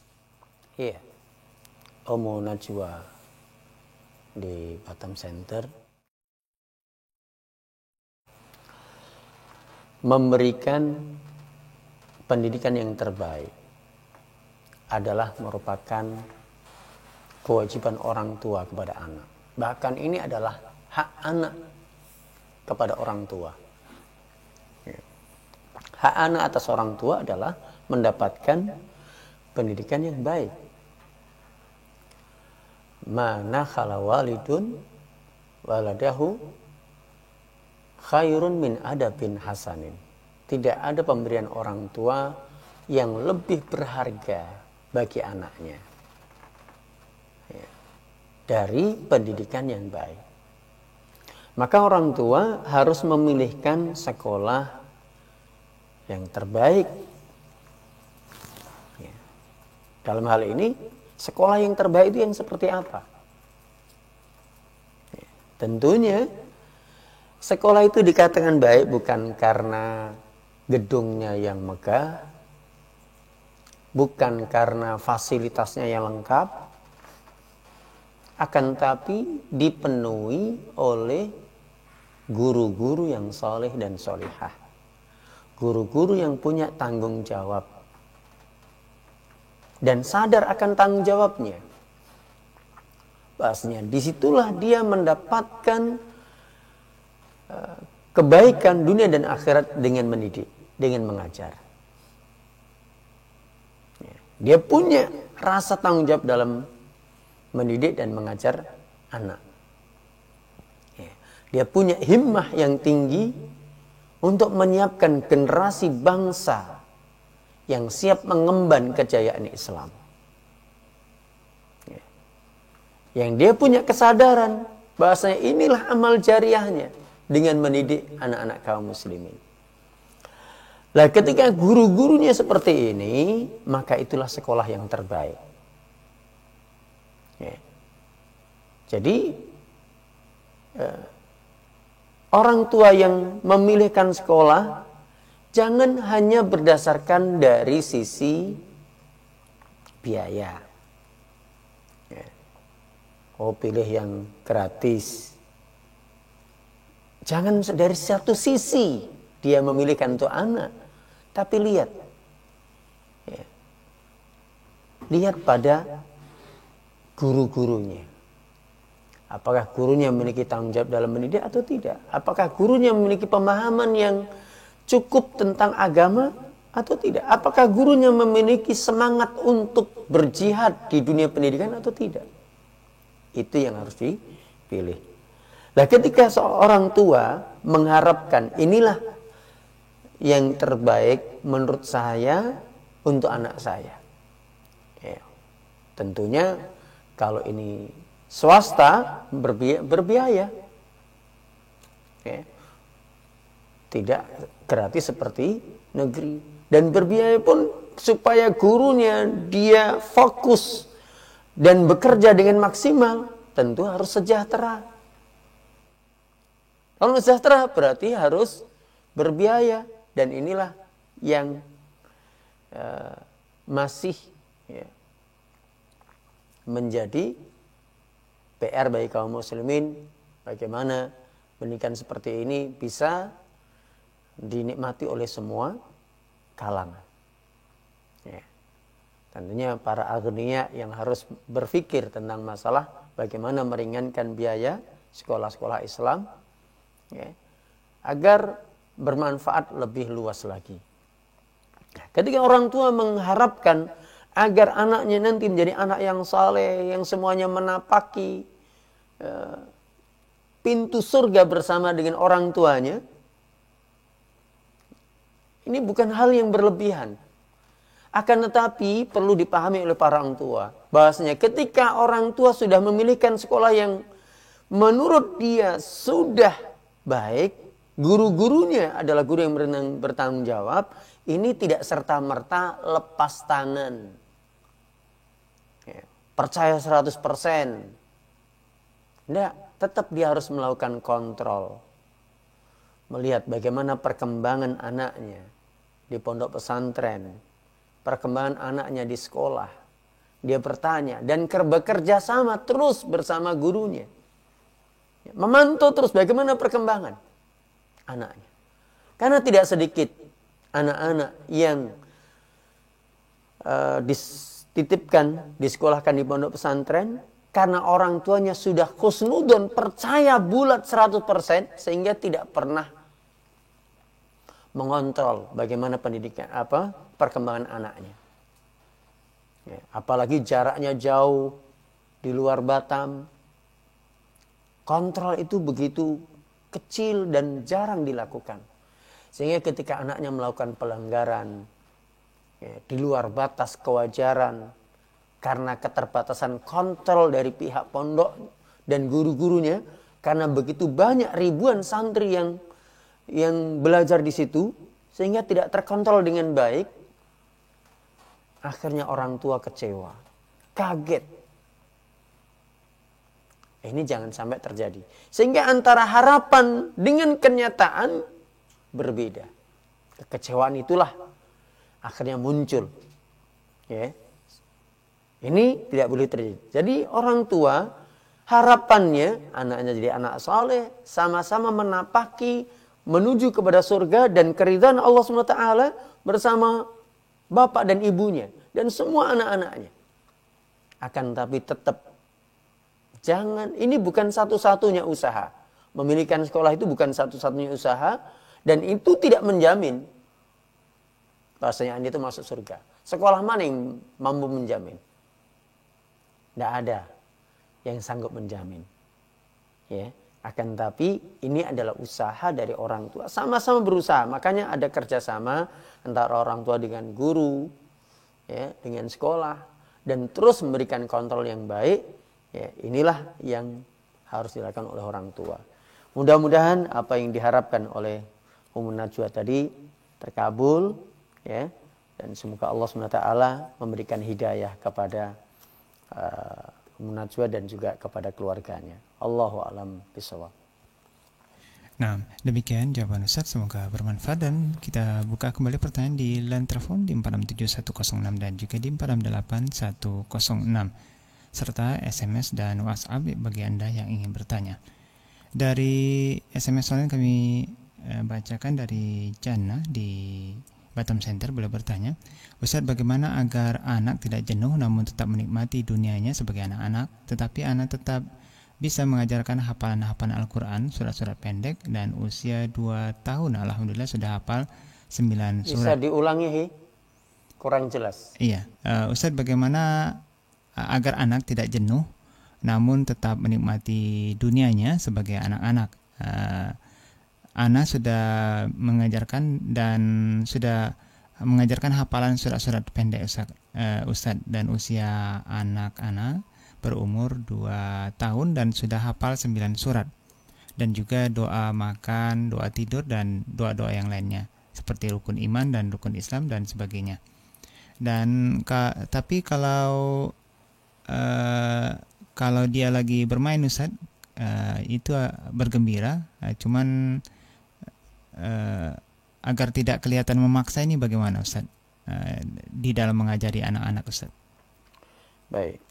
Iya. Ummu Najwa di Batam Center memberikan pendidikan yang terbaik adalah merupakan kewajiban orang tua kepada anak. Bahkan ini adalah hak anak kepada orang tua. Hak anak atas orang tua adalah mendapatkan pendidikan yang baik. Mana khala walidun waladahu khairun min adabin hasanin. Tidak ada pemberian orang tua yang lebih berharga bagi anaknya dari pendidikan yang baik. Maka orang tua harus memilihkan sekolah yang terbaik. Dalam hal ini, sekolah yang terbaik itu yang seperti apa? Tentunya sekolah itu dikatakan baik bukan karena gedungnya yang megah, bukan karena fasilitasnya yang lengkap, akan tapi dipenuhi oleh guru-guru yang soleh dan solihah, guru-guru yang punya tanggung jawab dan sadar akan tanggung jawabnya. Bahasanya disitulah dia mendapatkan kebaikan dunia dan akhirat dengan mendidik, dengan mengajar. Dia punya rasa tanggung jawab dalam mendidik dan mengajar anak. Dia punya himmah yang tinggi untuk menyiapkan generasi bangsa yang siap mengemban kejayaan Islam. Yang dia punya kesadaran bahwasanya inilah amal jariahnya. dengan mendidik anak-anak kaum muslimin. Nah, ketika guru-gurunya seperti ini, maka itulah sekolah yang terbaik. Ya. Jadi orang tua yang memilihkan sekolah jangan hanya berdasarkan dari sisi biaya. Ya. Oh, pilih yang gratis. Jangan dari satu sisi dia memilihkan untuk anak, tapi lihat, ya, lihat pada guru-gurunya. Apakah gurunya memiliki tanggung jawab dalam mendidik atau tidak? Apakah gurunya memiliki pemahaman yang cukup tentang agama atau tidak? Apakah gurunya memiliki semangat untuk berjihad di dunia pendidikan atau tidak? Itu yang harus dipilih. Nah, ketika seorang tua mengharapkan inilah yang terbaik menurut saya untuk anak saya, ya, tentunya kalau ini swasta berbiaya, ya, tidak gratis seperti negeri, dan berbiaya pun supaya gurunya dia fokus dan bekerja dengan maksimal, tentu harus sejahtera. Kalau sejahtera berarti harus berbiaya, dan inilah yang masih, ya, menjadi PR bagi kaum muslimin, bagaimana pendidikan seperti ini bisa dinikmati oleh semua kalangan. Ya. Tentunya para agniya yang harus berpikir tentang masalah bagaimana meringankan biaya sekolah-sekolah Islam, ya, agar bermanfaat lebih luas lagi. Ketika orang tua mengharapkan agar anaknya nanti menjadi anak yang saleh, yang semuanya menapaki pintu surga bersama dengan orang tuanya, ini bukan hal yang berlebihan. Akan tetapi perlu dipahami oleh para orang tua bahwasanya ketika orang tua sudah memilihkan sekolah yang menurut dia sudah baik, guru-gurunya adalah guru yang bertanggung jawab, ini tidak serta-merta lepas tangan, ya, percaya 100%. Tidak, tetap dia harus melakukan kontrol, melihat bagaimana perkembangan anaknya di pondok pesantren, perkembangan anaknya di sekolah. Dia bertanya dan bekerja sama terus bersama gurunya, memantau terus bagaimana perkembangan anaknya. Karena tidak sedikit anak-anak yang dititipkan, disekolahkan di pondok pesantren karena orang tuanya sudah husnudon, percaya bulat 100%, sehingga tidak pernah mengontrol bagaimana pendidikan, perkembangan anaknya. Ya, apalagi jaraknya jauh di luar Batam, kontrol itu begitu kecil dan jarang dilakukan. Sehingga ketika anaknya melakukan pelanggaran, ya, di luar batas kewajaran, karena keterbatasan kontrol dari pihak pondok dan guru-gurunya, karena begitu banyak ribuan santri yang belajar di situ, sehingga tidak terkontrol dengan baik, akhirnya orang tua kecewa, kaget. Ini jangan sampai terjadi. Sehingga antara harapan dengan kenyataan berbeda. Kekecewaan itulah akhirnya muncul. Ya. Ini tidak boleh terjadi. Jadi orang tua harapannya anaknya jadi anak saleh, sama-sama menapaki menuju kepada surga dan keridhaan Allah SWT bersama bapak dan ibunya dan semua anak-anaknya. Akan tapi tetap jangan, ini bukan satu-satunya usaha. Memilihkan sekolah itu bukan satu-satunya usaha, dan itu tidak menjamin bahwasanya Anda itu masuk surga. Sekolah mana yang mampu menjamin? Tidak ada yang sanggup menjamin. Ya, akan tapi ini adalah usaha dari orang tua. Sama-sama berusaha. Makanya ada kerjasama antara orang tua dengan guru, ya, dengan sekolah, dan terus memberikan kontrol yang baik. Ya, inilah yang harus dilakukan oleh orang tua. Mudah-mudahan apa yang diharapkan oleh Ummun Najwa tadi terkabul, ya, dan semoga Allah SWT memberikan hidayah kepada Ummun Najwa dan juga kepada keluarganya. Allahu a'lam bishawab. Nah, demikian jawaban Ustaz, semoga bermanfaat, dan kita buka kembali pertanyaan di line telepon di 467106 dan juga di 468106 serta SMS dan WhatsApp bagi Anda yang ingin bertanya. Dari SMS lain kami bacakan dari Jana di Batam Center. Boleh bertanya, Ustaz, bagaimana agar anak tidak jenuh namun tetap menikmati dunianya sebagai anak-anak, tetapi anak tetap bisa mengajarkan hafalan-hafalan Al-Quran, surat-surat pendek, dan usia 2 tahun Alhamdulillah sudah hafal 9 surat. Bisa diulangi, kurang jelas. Iya, Ustaz, bagaimana agar anak tidak jenuh namun tetap menikmati dunianya sebagai anak-anak? Ana sudah mengajarkan dan sudah mengajarkan hafalan surat-surat pendek, Ustaz, dan usia anak-anak berumur 2 tahun dan sudah hafal 9 surat, dan juga doa makan, doa tidur, dan doa-doa yang lainnya seperti rukun iman dan rukun Islam dan sebagainya. Dan tapi kalau dia lagi bermain, Ustaz, itu bergembira, cuman agar tidak kelihatan memaksa, ini bagaimana, Ustaz, di dalam mengajari anak-anak, Ustaz? Baik.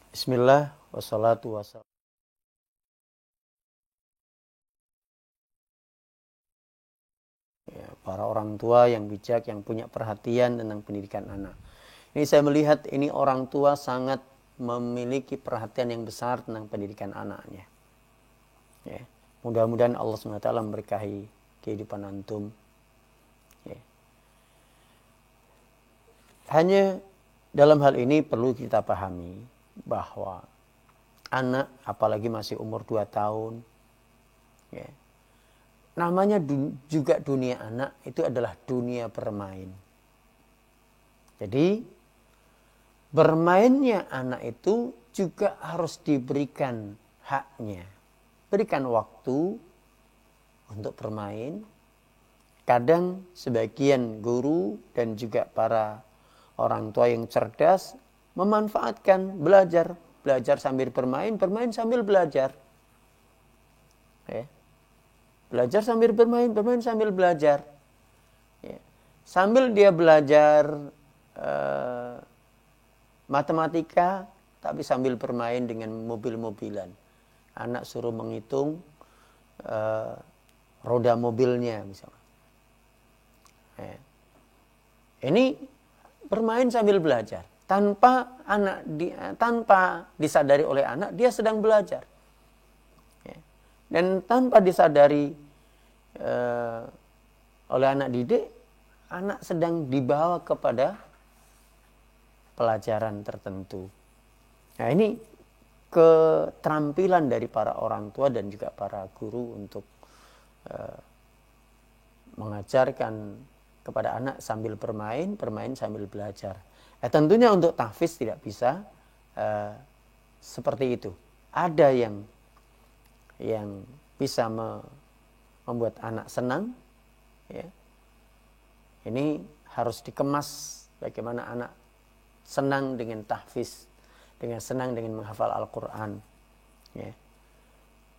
Bismillah, wassalatu wassalam. Ya, para orang tua yang bijak, yang punya perhatian tentang pendidikan anak. Ini saya melihat ini orang tua sangat memiliki perhatian yang besar tentang pendidikan anaknya. Ya, mudah-mudahan Allah SWT memberkahi kehidupan antum. Ya. Hanya dalam hal ini perlu kita pahami bahwa anak, apalagi masih umur 2 tahun, ya, namanya juga dunia anak itu adalah dunia bermain. Jadi bermainnya anak itu juga harus diberikan haknya. Berikan waktu untuk bermain. Kadang sebagian guru dan juga para orang tua yang cerdas memanfaatkan belajar sambil bermain, bermain sambil belajar. Ya. Belajar sambil bermain, bermain sambil belajar. Ya. Sambil dia belajar matematika, tapi sambil bermain dengan mobil-mobilan. Anak suruh menghitung roda mobilnya misalnya. Ya. Ini bermain sambil belajar. Tanpa disadari oleh anak, dia sedang belajar. Ya. Dan tanpa disadari oleh anak didik, anak sedang dibawa kepada pelajaran tertentu. Nah, ini keterampilan dari para orang tua dan juga para guru untuk mengajarkan kepada anak sambil bermain, bermain sambil belajar. Tentunya untuk tahfiz tidak bisa seperti itu. Ada yang bisa membuat anak senang, ya. Ini harus dikemas bagaimana anak senang dengan tahfiz, dengan senang dengan menghafal Al-Quran. Ya.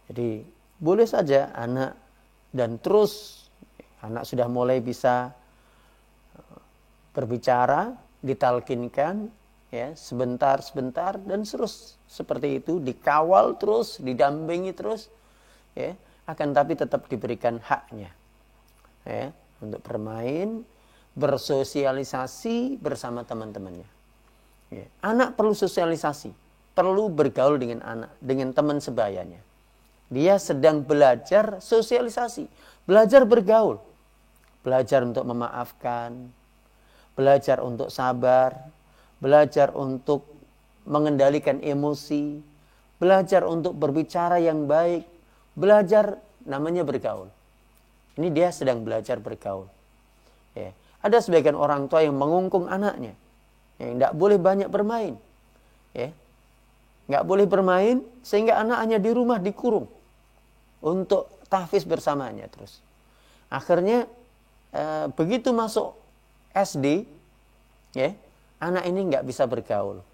Jadi boleh saja anak, dan terus anak sudah mulai bisa berbicara, ditalkinkan, ya, sebentar dan terus seperti itu, dikawal terus, didampingi terus, ya, akan tapi tetap diberikan haknya, ya, untuk bermain, bersosialisasi bersama teman-temannya. Ya. Anak perlu sosialisasi, perlu bergaul dengan teman sebayanya. Dia sedang belajar sosialisasi, belajar bergaul, belajar untuk memaafkan, belajar untuk sabar, belajar untuk mengendalikan emosi, belajar untuk berbicara yang baik, belajar namanya bergaul. Ini dia sedang belajar bergaul. Ya. Ada sebagian orang tua yang mengungkung anaknya, yang tidak boleh banyak bermain. Ya. Nggak boleh bermain sehingga anak hanya di rumah dikurung. Untuk tahfiz bersamanya terus. Akhirnya begitu masuk SD, ya, anak ini nggak bisa bergaul.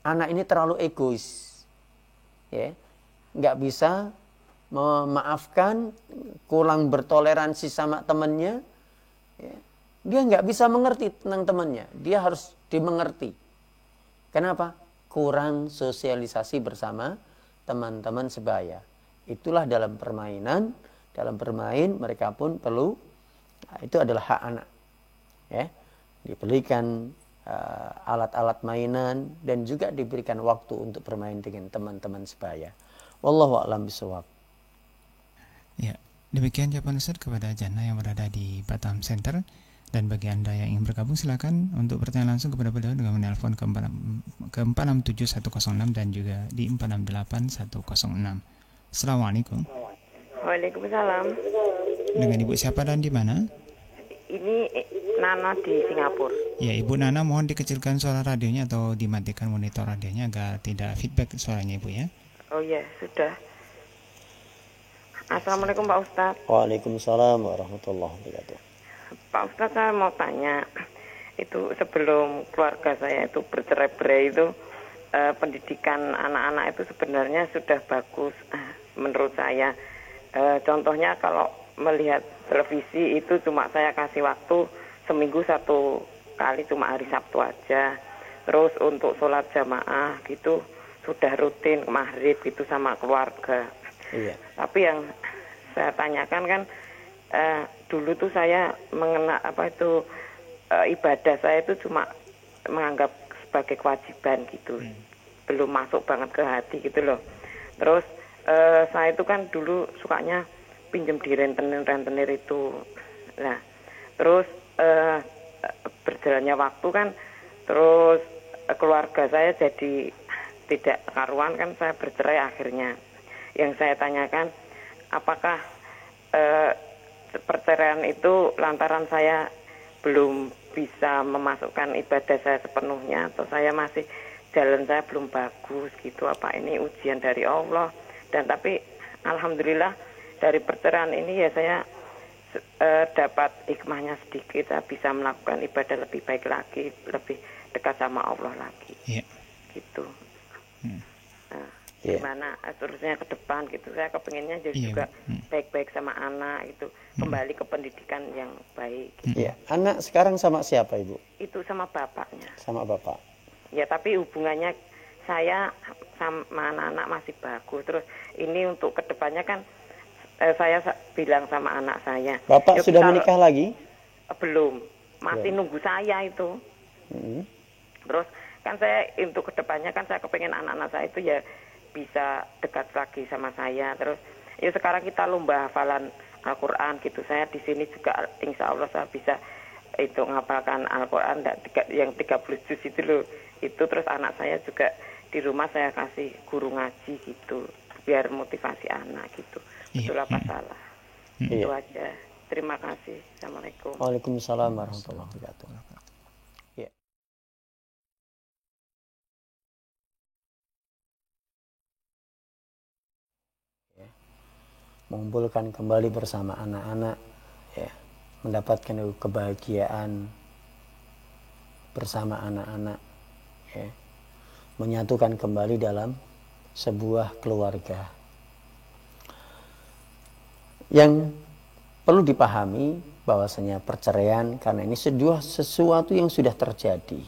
Anak ini terlalu egois, ya, nggak bisa memaafkan, kurang bertoleransi sama temannya. Ya. Dia nggak bisa mengerti tentang temannya. Dia harus dimengerti. Kenapa? Kurang sosialisasi bersama teman-teman sebaya. Itulah dalam permainan, dalam bermain mereka pun perlu. Nah, itu adalah hak anak. Ya. Diberikan alat-alat mainan dan juga diberikan waktu untuk bermain dengan teman-teman sebaya. Wallahu a'lam bishawab. Ya, demikian jawaban Ustaz kepada Jana yang berada di Batam Center. Dan bagi Anda yang ingin bergabung, silakan untuk bertanya langsung kepada beliau dengan menelpon ke 467106 dan juga di 468106. Assalamualaikum. Waalaikumsalam. Dengan Ibu siapa dan di mana? Ini Nana di Singapura. Ya, Ibu Nana, mohon dikecilkan suara radionya atau dimatikan monitor radionya agar tidak feedback suaranya, Ibu, ya. Oh iya, sudah. Assalamualaikum Pak Ustadz. Waalaikumsalam warahmatullahi wabarakatuh. Pak Ustadz, saya mau tanya, itu sebelum keluarga saya itu bercerai-berai itu pendidikan anak-anak itu sebenarnya sudah bagus menurut saya. Contohnya kalau melihat televisi itu cuma saya kasih waktu seminggu 1 kali, cuma hari Sabtu aja. Terus untuk sholat jamaah gitu sudah rutin maghrib gitu sama keluarga. Iya. Tapi yang saya tanyakan kan dulu tuh saya ibadah saya itu cuma menganggap sebagai kewajiban gitu, belum masuk banget ke hati gitu loh. Terus saya itu kan dulu sukanya pinjem di rentenir itu. Nah, terus berjalannya waktu kan, terus keluarga saya jadi tidak karuan kan, saya bercerai akhirnya. Yang saya tanyakan, apakah perceraian itu lantaran saya belum bisa memasukkan ibadah saya sepenuhnya, atau saya masih jalan saya belum bagus gitu, apa ini ujian dari Allah? Dan tapi alhamdulillah dari perceraian ini ya saya dapat hikmahnya sedikit, saya bisa melakukan ibadah lebih baik lagi, lebih dekat sama Allah lagi. Yeah. Gitu. Gimana seterusnya ke depan gitu, saya kepinginnya juga baik-baik sama anak gitu, kembali ke pendidikan yang baik gitu. Iya. Anak sekarang sama siapa, Ibu? Itu sama bapaknya. Sama bapak. Ya, tapi hubungannya saya sama anak-anak masih bagus. Terus ini untuk ke depannya kan saya bilang sama anak saya, Bapak sudah menikah lagi? Belum, masih nunggu saya itu. Terus kan saya untuk ke depannya kan saya kepengen anak-anak saya itu ya bisa dekat lagi sama saya. Terus ya sekarang kita lomba hafalan Al-Quran gitu. Saya di sini juga insya Allah saya bisa itu ngapalkan Al-Quran yang 30 juz itu loh. Itu terus anak saya juga di rumah saya kasih guru ngaji gitu, biar motivasi anak gitu. Betul apa salah? Itu aja. Terima kasih. Assalamualaikum. Waalaikumsalam warahmatullahi wabarakatuh. Mengumpulkan kembali bersama anak-anak, ya, mendapatkan kebahagiaan bersama anak-anak, ya, menyatukan kembali dalam sebuah keluarga. Yang perlu dipahami bahwasanya perceraian karena ini sesuatu yang sudah terjadi,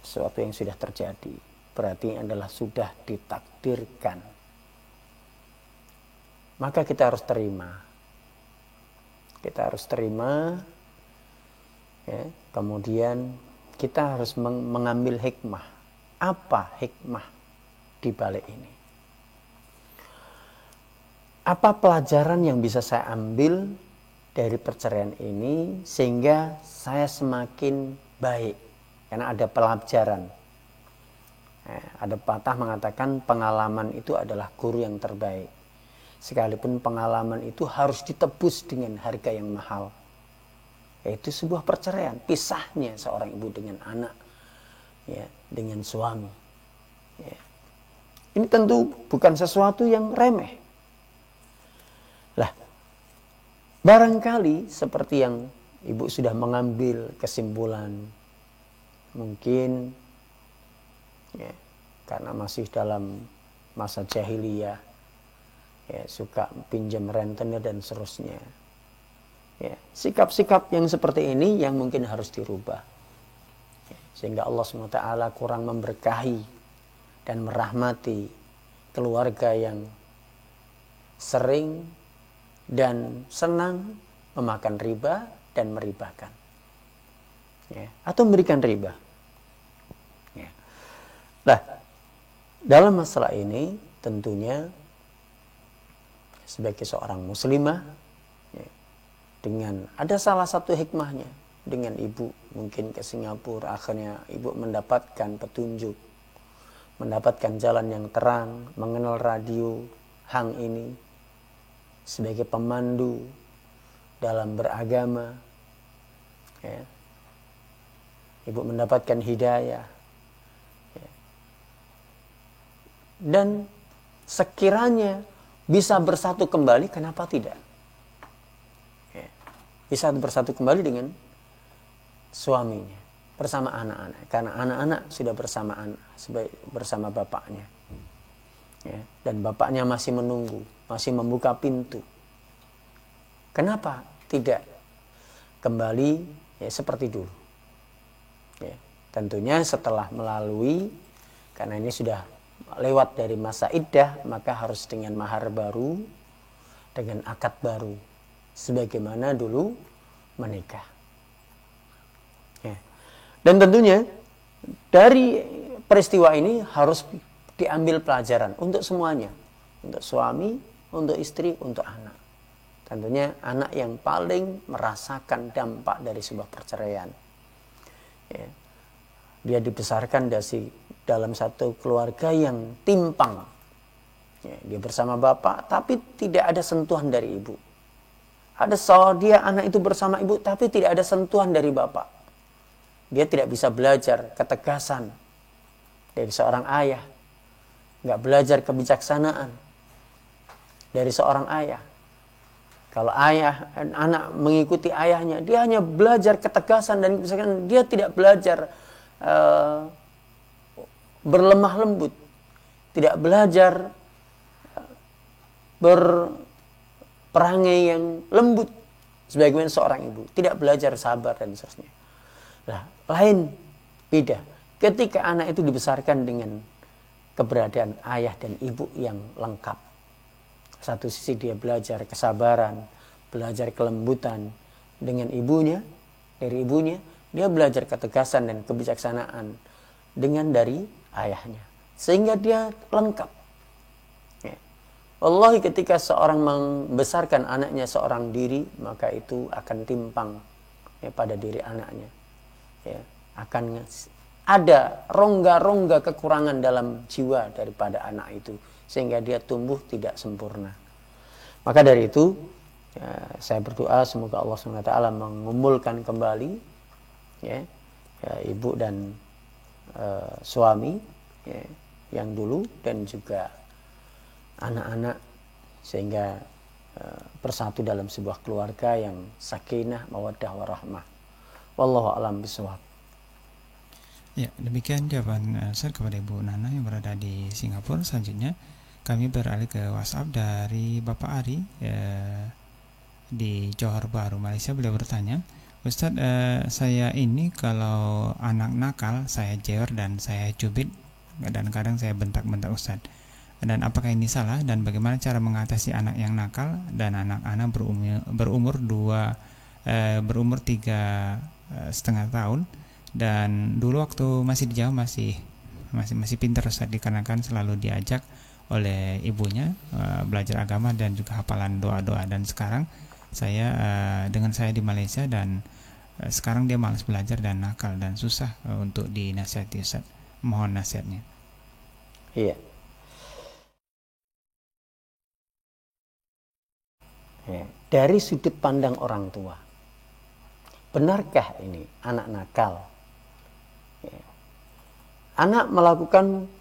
sesuatu yang sudah terjadi, berarti adalah sudah ditakdirkan. Maka kita harus terima. Kita harus terima, ya. Kemudian kita harus mengambil hikmah. Apa hikmah di balik ini? Apa pelajaran yang bisa saya ambil dari perceraian ini sehingga saya semakin baik? Karena ada pelajaran. Ada pepatah mengatakan pengalaman itu adalah guru yang terbaik. Sekalipun pengalaman itu harus ditebus dengan harga yang mahal, yaitu sebuah perceraian, pisahnya seorang ibu dengan anak, ya, dengan suami, ya. Ini tentu bukan sesuatu yang remeh. Lah, barangkali seperti yang ibu sudah mengambil kesimpulan, mungkin ya, karena masih dalam masa jahiliyah, ya, suka pinjam rentenir dan seterusnya. Ya, sikap-sikap yang seperti ini yang mungkin harus dirubah. Ya, sehingga Allah SWT kurang memberkahi dan merahmati keluarga yang sering dan senang memakan riba dan meribakan. Ya, atau memberikan riba. Ya. Nah, dalam masalah ini tentunya sebagai seorang muslimah, ya, dengan ada salah satu hikmahnya dengan ibu mungkin ke Singapura, akhirnya ibu mendapatkan petunjuk, mendapatkan jalan yang terang, mengenal radio Hang ini sebagai pemandu dalam beragama, ya. Ibu mendapatkan hidayah, ya. Dan sekiranya bisa bersatu kembali, kenapa tidak? Ya. Bisa bersatu kembali dengan suaminya bersama anak-anak, karena anak-anak sudah bersama bapaknya, ya. Dan bapaknya masih menunggu, masih membuka pintu. Kenapa tidak kembali ya seperti dulu? Ya, tentunya setelah melalui, karena ini sudah lewat dari masa iddah, maka harus dengan mahar baru, dengan akad baru, sebagaimana dulu menikah. Ya. Dan tentunya dari peristiwa ini harus diambil pelajaran untuk semuanya, untuk suami, untuk istri, untuk anak. Tentunya anak yang paling merasakan dampak dari sebuah perceraian. Ya. Dia dibesarkan dalam satu keluarga yang timpang. Ya, dia bersama bapak, tapi tidak ada sentuhan dari ibu. Ada dia anak itu bersama ibu, tapi tidak ada sentuhan dari bapak. Dia tidak bisa belajar ketegasan dari seorang ayah, nggak belajar kebijaksanaan dari seorang ayah. Kalau anak mengikuti ayahnya, dia hanya belajar ketegasan dan kebijaksanaan. Dia tidak belajar berlemah lembut, tidak belajar berperangai yang lembut sebagaimana seorang ibu, tidak belajar sabar dan seterusnya. Nah, lain beda ketika anak itu dibesarkan dengan keberadaan ayah dan ibu yang lengkap. Satu sisi dia belajar kesabaran, belajar kelembutan dengan ibunya, dari ibunya, dia belajar ketegasan dan kebijaksanaan dengan dari ayahnya. Sehingga dia lengkap. Ya. Wallahi ketika seorang membesarkan anaknya seorang diri, maka itu akan timpang ya, pada diri anaknya. Ya. Akan ada rongga-rongga kekurangan dalam jiwa daripada anak itu, sehingga dia tumbuh tidak sempurna. Maka dari itu ya, saya berdoa semoga Allah SWT mengumpulkan kembali ya, ibu dan suami ya, yang dulu dan juga anak-anak, sehingga bersatu dalam sebuah keluarga yang sakinah, mawaddah, warahmah. Wallahu a'lam bishawab. Ya, demikian jawaban Ustaz kepada Ibu Nana yang berada di Singapura. Selanjutnya kami beralih ke WhatsApp dari Bapak Ari di Johor Bahru, Malaysia. Beliau bertanya, Ustaz, saya ini kalau anak nakal saya jewer dan saya cubit dan kadang saya bentak-bentak Ustaz. Dan apakah ini salah dan bagaimana cara mengatasi anak yang nakal dan anak-anak berumur 3,5 tahun? Dan dulu waktu masih di Jawa masih pintar Ustaz, dikarenakan selalu diajak oleh ibunya belajar agama dan juga hafalan doa-doa. Dan sekarang dengan saya di Malaysia dan sekarang dia malas belajar dan nakal dan susah untuk dinasihati Ustaz. Mohon nasihatnya. Iya. Ya, dari sudut pandang orang tua, benarkah ini anak nakal? Anak melakukan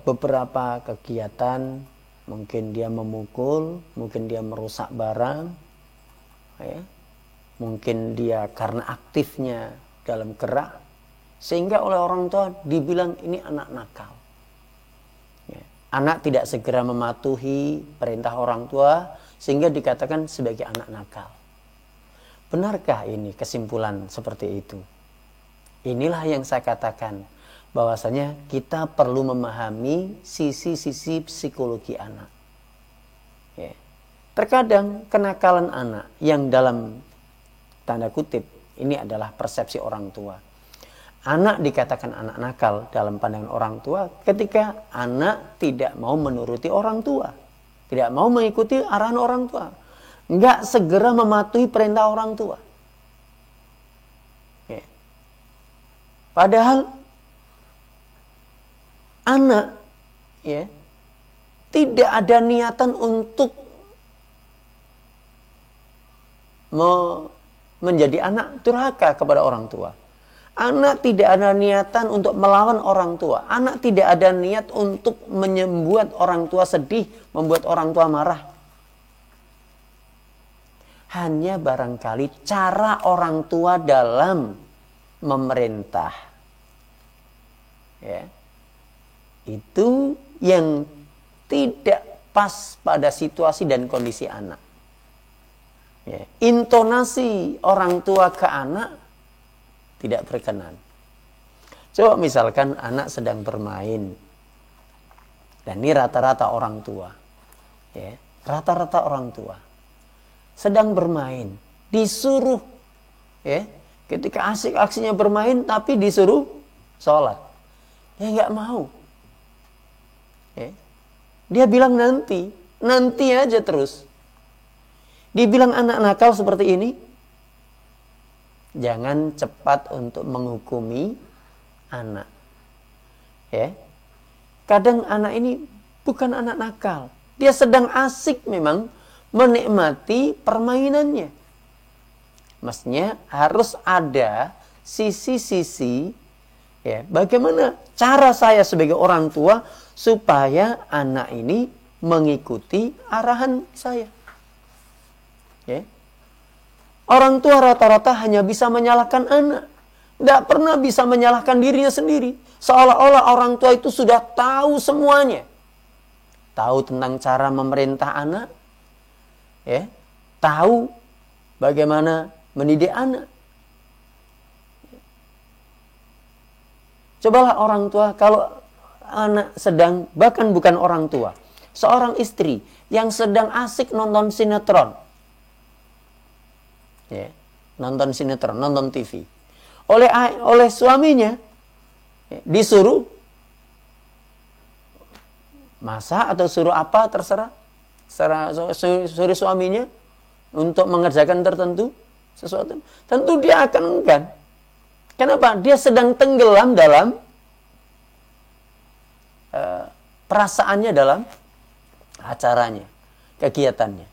beberapa kegiatan Mungkin dia memukul, mungkin dia merusak barang, ya. Mungkin dia karena aktifnya dalam gerak, sehingga oleh orang tua dibilang ini anak nakal. Ya. Anak tidak segera mematuhi perintah orang tua, sehingga dikatakan sebagai anak nakal. Benarkah ini kesimpulan seperti itu? Inilah yang saya katakan, bahwasanya kita perlu memahami sisi-sisi psikologi anak. Ya. Terkadang kenakalan anak yang dalam tanda kutip ini adalah persepsi orang tua. Anak dikatakan anak nakal dalam pandangan orang tua ketika anak tidak mau menuruti orang tua, tidak mau mengikuti arahan orang tua, nggak segera mematuhi perintah orang tua. Ya. Padahal anak, ya, tidak ada niatan untuk menjadi anak durhaka kepada orang tua. Anak tidak ada niatan untuk melawan orang tua. Anak tidak ada niat untuk membuat orang tua sedih, membuat orang tua marah. Hanya barangkali cara orang tua dalam memerintah, ya, itu yang tidak pas pada situasi dan kondisi anak. Ya, intonasi orang tua ke anak tidak berkenan. Coba misalkan anak sedang bermain, dan ini rata-rata orang tua, ya, rata-rata orang tua sedang bermain, disuruh, ya, ketika asik-aksinya bermain, tapi disuruh sholat, ya nggak mau. Ya. Dia bilang nanti aja terus. Dibilang anak nakal seperti ini, jangan cepat untuk menghukumi anak. Ya. Kadang anak ini bukan anak nakal. Dia sedang asik memang menikmati permainannya. Maksudnya harus ada sisi-sisi, ya, bagaimana cara saya sebagai orang tua supaya anak ini mengikuti arahan saya. Ya. Orang tua rata-rata hanya bisa menyalahkan anak, tidak pernah bisa menyalahkan dirinya sendiri. Seolah-olah orang tua itu sudah tahu semuanya, tahu tentang cara memerintah anak, ya, tahu bagaimana mendidik anak. Cobalah orang tua, kalau anak sedang, bahkan bukan orang tua, seorang istri yang sedang asik nonton sinetron, ya, nonton sinetron, nonton TV, oleh suaminya, ya, disuruh masak atau suruh apa terserah, suruh suaminya untuk mengerjakan tertentu sesuatu, tentu dia akan enggan. Kenapa? Dia sedang tenggelam dalam perasaannya, dalam acaranya, kegiatannya.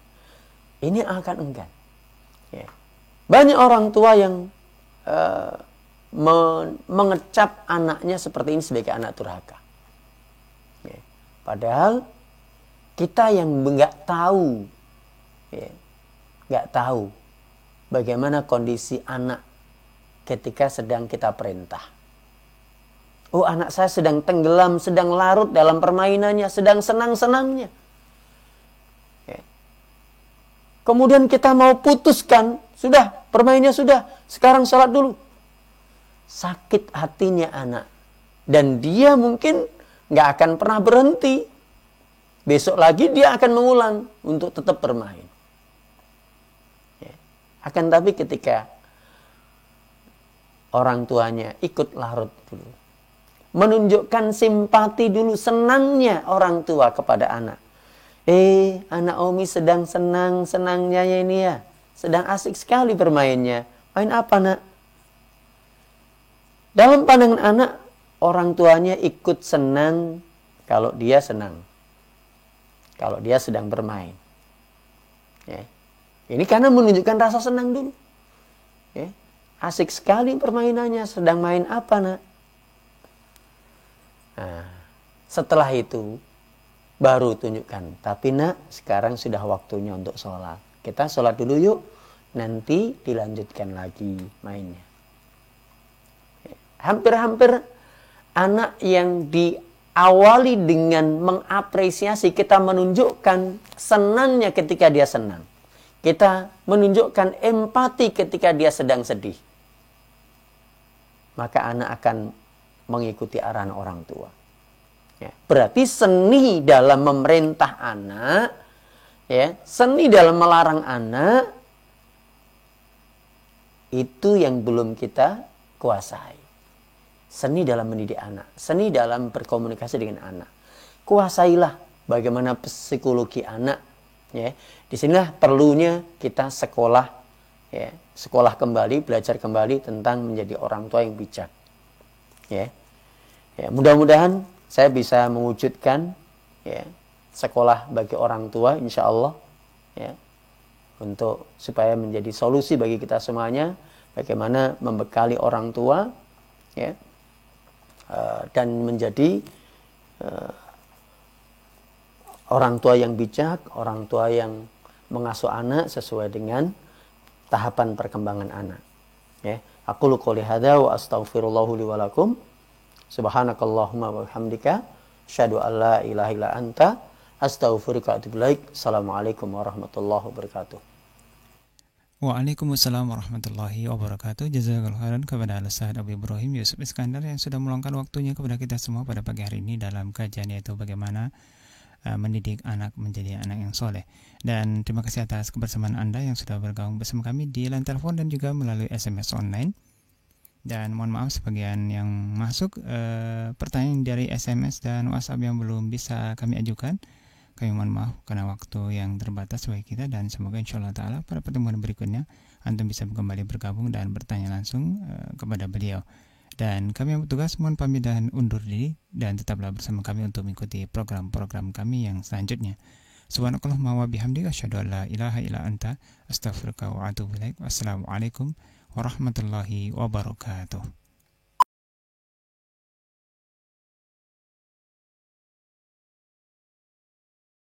Ini akan enggan. Ya. Banyak orang tua yang mengecap anaknya seperti ini sebagai anak durhaka. Ya. Padahal kita yang nggak tahu, ya, nggak tahu bagaimana kondisi anak ketika sedang kita perintah. Oh, anak saya sedang tenggelam, sedang larut dalam permainannya, sedang senang-senangnya. Ya. Kemudian kita mau putuskan, sudah, permainnya sudah, sekarang sholat dulu. Sakit hatinya anak. Dan dia mungkin nggak akan pernah berhenti. Besok lagi dia akan mengulang untuk tetap bermain. Ya. Akan tapi ketika orang tuanya ikut larut dulu, menunjukkan simpati dulu, senangnya orang tua kepada anak. Anak Umi sedang senang-senangnya ini ya, sedang asik sekali bermainnya. Main apa, nak? Dalam pandangan anak, orang tuanya ikut senang kalau dia senang, kalau dia sedang bermain. Ya. Ini karena menunjukkan rasa senang dulu. Ya. Asik sekali permainannya, sedang main apa, nak? Nah, setelah itu baru tunjukkan. Tapi nak, sekarang sudah waktunya untuk sholat. Kita sholat dulu yuk, nanti dilanjutkan lagi mainnya. Hampir-hampir anak yang diawali dengan mengapresiasi, kita menunjukkan senangnya ketika dia senang. Kita menunjukkan empati ketika dia sedang sedih. Maka anak akan mengikuti arahan orang tua. Ya, berarti seni dalam memerintah anak, ya, seni dalam melarang anak, itu yang belum kita kuasai. Seni dalam mendidik anak, seni dalam berkomunikasi dengan anak. Kuasailah bagaimana psikologi anak. Ya, disinilah perlunya kita sekolah, ya, sekolah kembali, belajar kembali tentang menjadi orang tua yang bijak. Ya, ya, mudah-mudahan saya bisa mewujudkan, ya, sekolah bagi orang tua, insya Allah, ya, untuk supaya menjadi solusi bagi kita semuanya, bagaimana membekali orang tua, ya, dan menjadi orang tua yang bijak, orang tua yang mengasuh anak sesuai dengan tahapan perkembangan anak. Ya, aqulu qouli hadza wa astaghfirullahu li wa lakum. Subhanakallahumma wa bihamdika asyhadu an la ilaha illa anta astaghfiruka wa atubu ilaik. Assalamualaikum warahmatullahi wabarakatuh. Waalaikumsalam warahmatullahi wabarakatuh. Jazakallahu khairan kepada Al-Ustaz Abu Ibrahim Yusuf Iskandar yang sudah meluangkan waktunya kepada kita semua pada pagi hari ini dalam kajian, yaitu bagaimana mendidik anak menjadi anak yang soleh. Dan terima kasih atas kebersamaan Anda yang sudah bergabung bersama kami di line telepon dan juga melalui SMS online. Dan mohon maaf sebagian yang masuk pertanyaan dari SMS dan WhatsApp yang belum bisa kami ajukan. Kami mohon maaf karena waktu yang terbatas bagi kita, dan semoga insyaallah ta'ala pada pertemuan berikutnya Antum bisa kembali bergabung dan bertanya langsung kepada beliau. Dan kami yang bertugas mohon pamit dan undur diri, dan tetaplah bersama kami untuk mengikuti program-program kami yang selanjutnya. Subhanakallahumma wa bihamdika asyhadu an la ilaha illa anta astaghfiruka wa atubu ilaik. Wassalamualaikum warahmatullahi wabarakatuh.